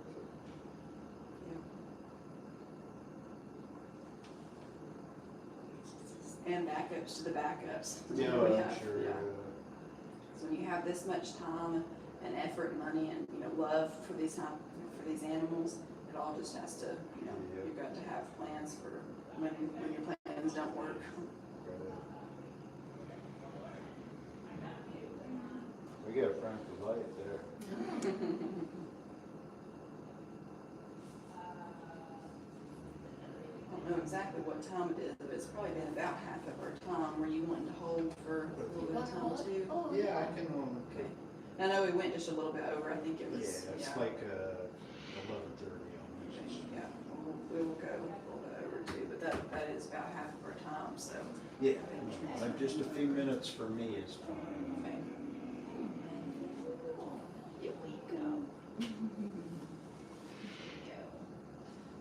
And backups to the backups. Yeah, We I'm have, sure. yeah. So when you have this much time and effort and money and, you know, love for these animals, it all just has to, you know, Yeah. you've got to have plans for when your plans don't work. We got a friend for life there. I don't know exactly what time it is, but it's probably been about half of our time. Were you wanting to hold for a little bit of time too? Yeah, I can. Okay. I know we went just a little bit over. I think it was. Yeah, it's like 11:30 on Wednesday. Yeah, we will go a little bit over too, but that is about half of our time. So. Yeah, just a few minutes for me is fine. Okay. Here we go.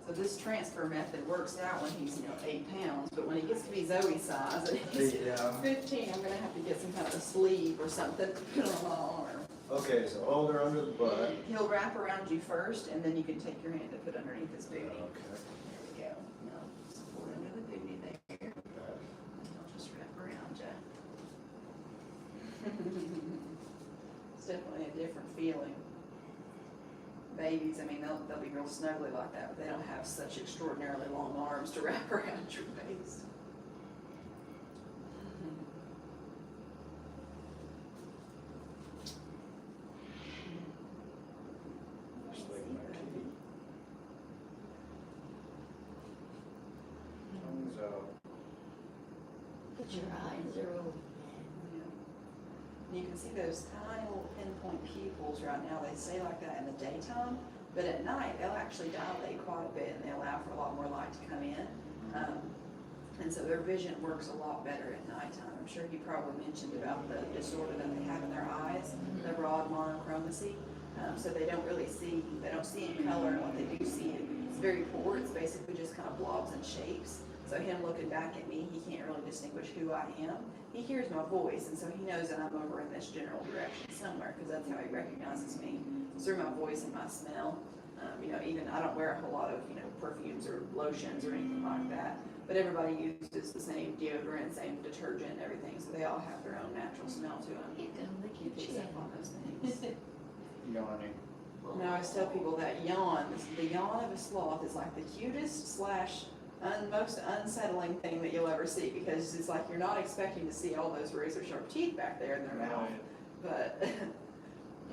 So this this transfer method works out when he's, 8 pounds, but when he gets to be Zoe's size and he's Yeah. 15, I'm gonna have to get some kind of a sleeve or something to put on my arm. Okay, so hold her under the butt. He'll wrap around you first, and then you can take your hand to put underneath his booty. Okay. There we go. Now, support under the booty there. And he'll just wrap around you. It's definitely a different feeling. Babies, I mean, they'll be real snuggly like that, but they don't have such extraordinarily long arms to wrap around your waist. Just like my TV. Tongues out. But your eyes are open. And you can see those tiny little pinpoint pupils right now. They stay like that in the daytime, but at night they'll actually dilate quite a bit and they allow for a lot more light to come in. And so their vision works a lot better at nighttime. I'm sure you probably mentioned about the disorder that they have in their eyes, the broad monochromacy. So they don't really see, they don't see in color, and what they do see, it's very poor. It's basically just kind of blobs and shapes. So him looking back at me, he can't really distinguish who I am. He hears my voice, and so he knows that I'm over in this general direction somewhere, because that's how he recognizes me, through my voice and my smell. Even I don't wear a whole lot of, perfumes or lotions or anything like that, but everybody uses the same deodorant, same detergent and everything, so they all have their own natural smell to them. You can lick He your picks chin. up on those things. Yawning. And I always tell people that the yawn of a sloth is like the cutest slash most unsettling thing that you'll ever see, because it's like you're not expecting to see all those razor sharp teeth back there in their mouth. But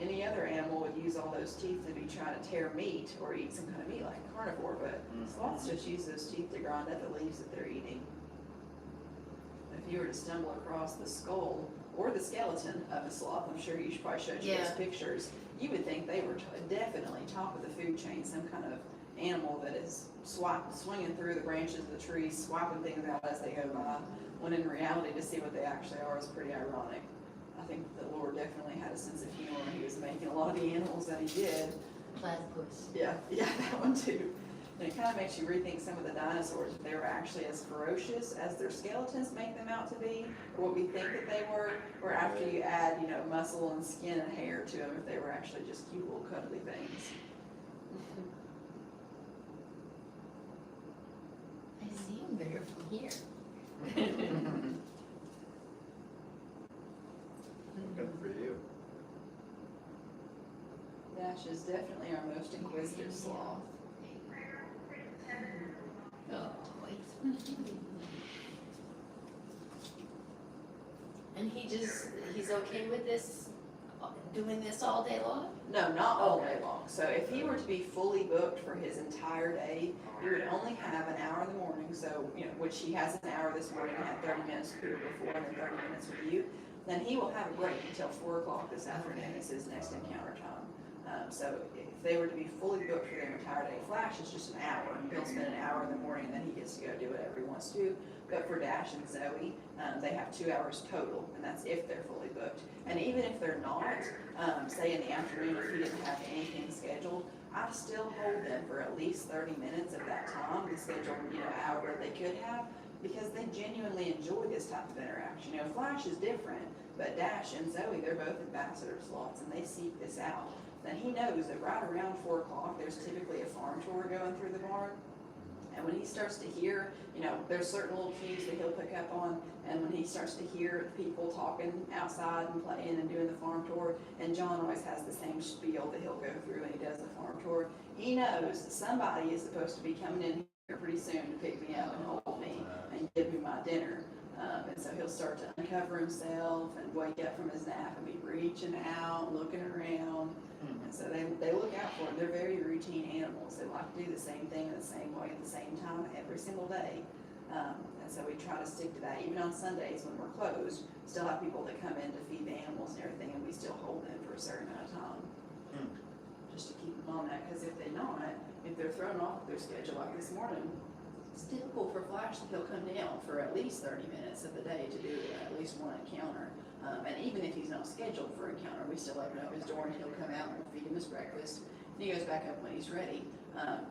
any other animal would use all those teeth to be trying to tear meat or eat some kind of meat like a carnivore, but sloths just use those teeth to grind up the leaves that they're eating. If you were to stumble across the skull or the skeleton of a sloth, I'm sure you probably showed you those pictures, you would think they were definitely top of the food chain, some kind of animal that is swinging through the branches of the trees, swiping things out as they go by, when in reality to see what they actually are is pretty ironic. I think the Lord definitely had a sense of humor when he was making a lot of the animals that he did. Platypus. Yeah, that one too. And it kind of makes you rethink some of the dinosaurs, if they were actually as ferocious as their skeletons make them out to be, or what we think that they were, or after you add, muscle and skin and hair to them, if they were actually just cute little cuddly things. I see him better from here. Good for you. Dash is definitely our most inquisitive sloth. Oh, it's and he's okay with this, doing this all day long? No, not all day long. So if he were to be fully booked for his entire day, he would only have an hour in the morning, so, which he has an hour this morning, had 30 minutes with Peter before, and then 30 minutes with you. Then he will have a break until 4 o'clock this afternoon is his next encounter time. So if they were to be fully booked for their entire day, Flash is just an hour, and he'll spend an hour in the morning, and then he gets to go do whatever he wants to do. But for Dash and Zoe, they have 2 hours total, and that's if they're fully booked. And even if they're not, say in the afternoon, if he didn't have anything scheduled, I still hold them for at least 30 minutes of that time, the scheduled, hour they could have, because they genuinely enjoy this type of interaction. Flash is different, but Dash and Zoe, they're both ambassador sloths, and they seek this out. Then he knows that right around 4 o'clock, there's typically a farm tour going through the barn. And when he starts to hear, there's certain little cues that he'll pick up on, and when he starts to hear people talking outside and playing and doing the farm tour, and John always has the same spiel that he'll go through when he does the farm tour, he knows that somebody is supposed to be coming in here pretty soon to pick me up and hold me and give me my dinner. And so he'll start to uncover himself and wake up from his nap and be reaching out, looking around. And so they look out for him. They're very routine animals. They like to do the same thing in the same way at the same time every single day. And so we try to stick to that. Even on Sundays when we're closed, still have people that come in to feed the animals and everything, and we still hold them for a certain amount of time. Just to keep them on that, because if they're not, if they're thrown off their schedule like this morning, it's difficult for Flash that he'll come down for at least 30 minutes of the day to do at least one encounter. And even if he's not scheduled for encounter, we still open up his door and he'll come out and we'll feed him his breakfast. And he goes back up when he's ready.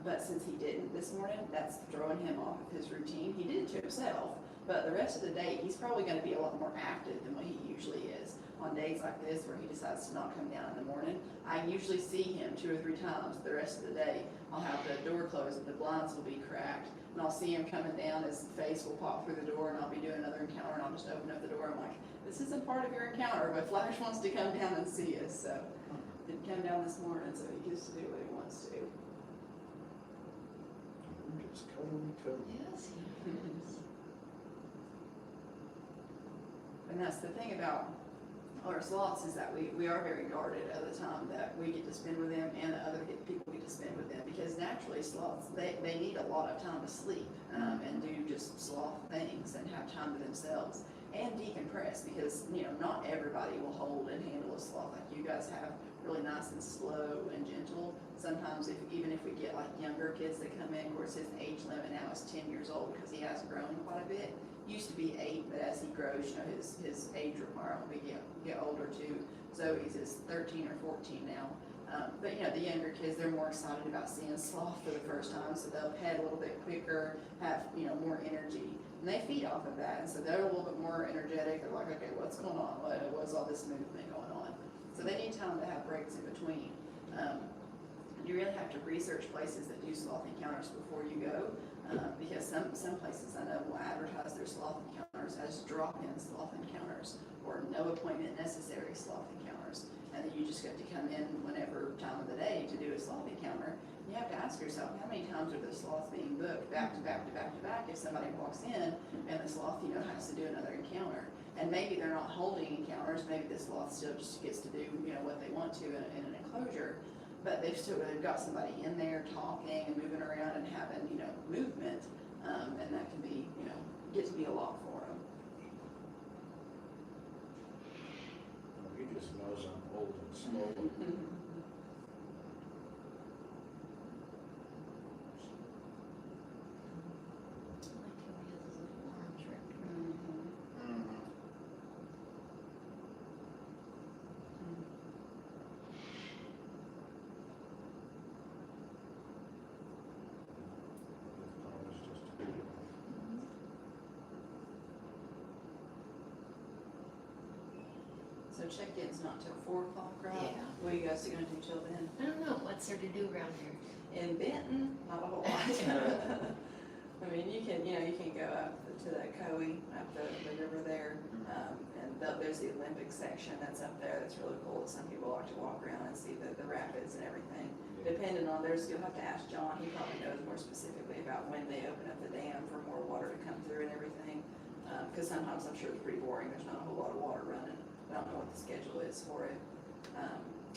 But since he didn't this morning, that's throwing him off of his routine. He did it to himself, but the rest of the day, he's probably gonna be a lot more active than what he usually is. On days like this where he decides to not come down in the morning, I usually see him 2 or 3 times the rest of the day. I'll have the door closed and the blinds will be cracked, and I'll see him coming down, his face will pop through the door, and I'll be doing another encounter, and I'll just open up the door. I'm like, this isn't part of your encounter, but Flash wants to come down and see us, so. Didn't come down this morning, so he gets to do what he wants to. Just cuddle. Yes, And that's the thing about our sloths, is that we are very guarded of the time that we get to spend with them and the other people get to spend with them, because naturally sloths, they need a lot of time to sleep and do just sloth things and have time to themselves and decompress, because not everybody will hold and handle a sloth like you guys have, really nice and slow and gentle. Sometimes even if we get like younger kids that come in, of course his age limit now is 10 years old because he has grown quite a bit. Used to be 8, but as he grows, his age requirement will get older too. Zoe's is 13 or 14 now. But the younger kids, they're more excited about seeing sloth for the first time, so they'll head a little bit quicker, have more energy, and they feed off of that, and so they're a little bit more energetic. They're like, okay, what's going on? What's all this movement going on? So they need time to have breaks in between. You really have to research places that do sloth encounters before you go, because some places I know will advertise their sloth encounters as drop-in sloth encounters or no appointment necessary sloth encounters, and then you just get to come in whenever time of the day to do a sloth encounter. You have to ask yourself, how many times are the sloths being booked back to back to back to back if somebody walks in and the sloth has to do another encounter? And maybe they're not holding encounters, maybe the sloth still just gets to do what they want to in an enclosure, but they've got somebody in there talking and moving around and having movement, and that can be get to be a lot for them. He just knows I'm old and slow. So check-in's not till 4 o'clock, right? Yeah. What are you guys gonna do till then? I don't know, what's there to do around here? In Benton, not a whole lot. I mean, you can go up to the Ocoee, up the river there, and there's the Olympic section that's up there. That's really cool. Some people like to walk around and see the rapids and everything. Depending on you'll have to ask John. He probably knows more specifically about when they open up the dam for more water to come through and everything. Because sometimes I'm sure it's pretty boring. There's not a whole lot of water running. I don't know what the schedule is for it.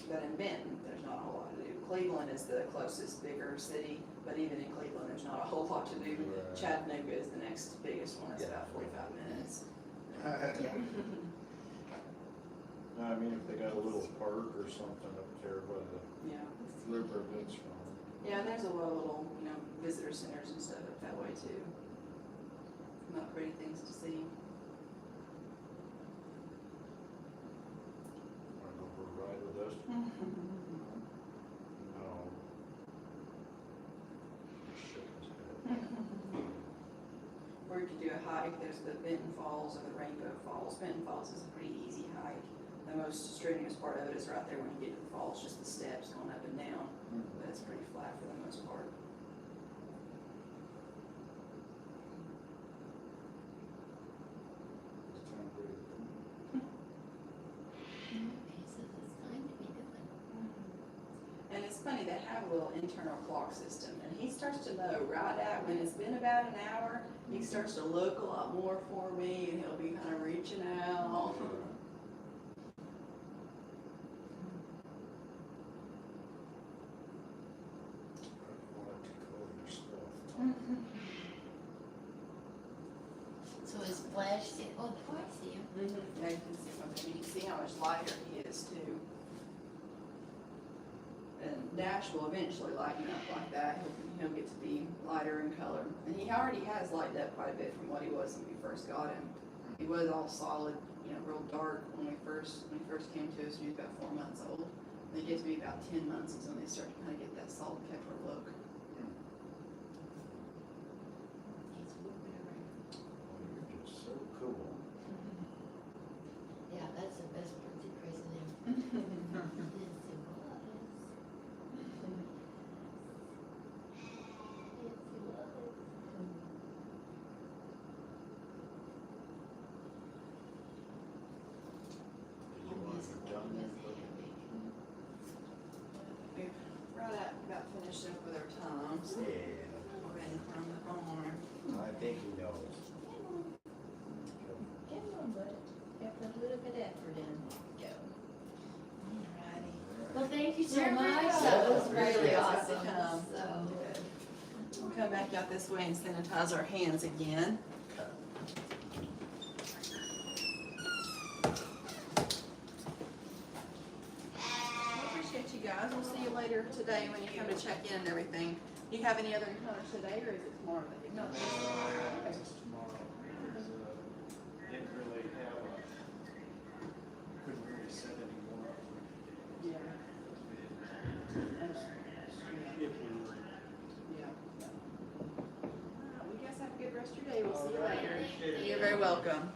But in Benton, there's not a whole lot to do. Cleveland is the closest bigger city, but even in Cleveland, there's not a whole lot to do. Right. Chattanooga is the next biggest one. It's about 45 minutes. I mean, if they got a little park or something up there where the Yeah. river gets from. Yeah, and there's a lot of little, visitor centers and stuff up that way too. Not pretty things to see. Wanna go for a ride with us? No. Shook his head. Or you could do a hike. There's the Benton Falls or the Rainbow Falls. Benton Falls is a pretty easy hike. The most strenuous part of it is right there when you get to the falls, just the steps going up and down. But it's pretty flat for the most part. It's time for you. He says it's time to be doing. And it's funny, they have a little internal clock system, and he starts to know right at when it's been about an hour, he starts to look a lot more for me, and he'll be kind of reaching out. So his flash, oh, I see him. Yeah, you can see him. You can see how much lighter he is too. And Dash will eventually lighten up like that. He'll get to be lighter in color. And he already has lightened up quite a bit from what he was when we first got him. He was all solid, real dark when he first came to us when he was about 4 months old. When he gets to be about 10 months is when they start to kind of get that salt and pepper look. right at about finished up with our times. Yeah, Go ahead and run the barn. I think he knows. Come on, bud. Got to put a little bit of effort in. Go. Alrighty. Well, thank you so You're very much. welcome. That was Really really awesome. awesome. So. We'll come back out this way and sanitize our hands again. I appreciate you guys. We'll see you later today when you come to check in and everything. Do you have any other encounters today, or is it tomorrow that you come? It's tomorrow, because, didn't really have a, couldn't really set any more up. Yeah. If we were. Yeah. Well, you guys have a good rest of your day. We'll see you All right, later. appreciate it. You're very welcome.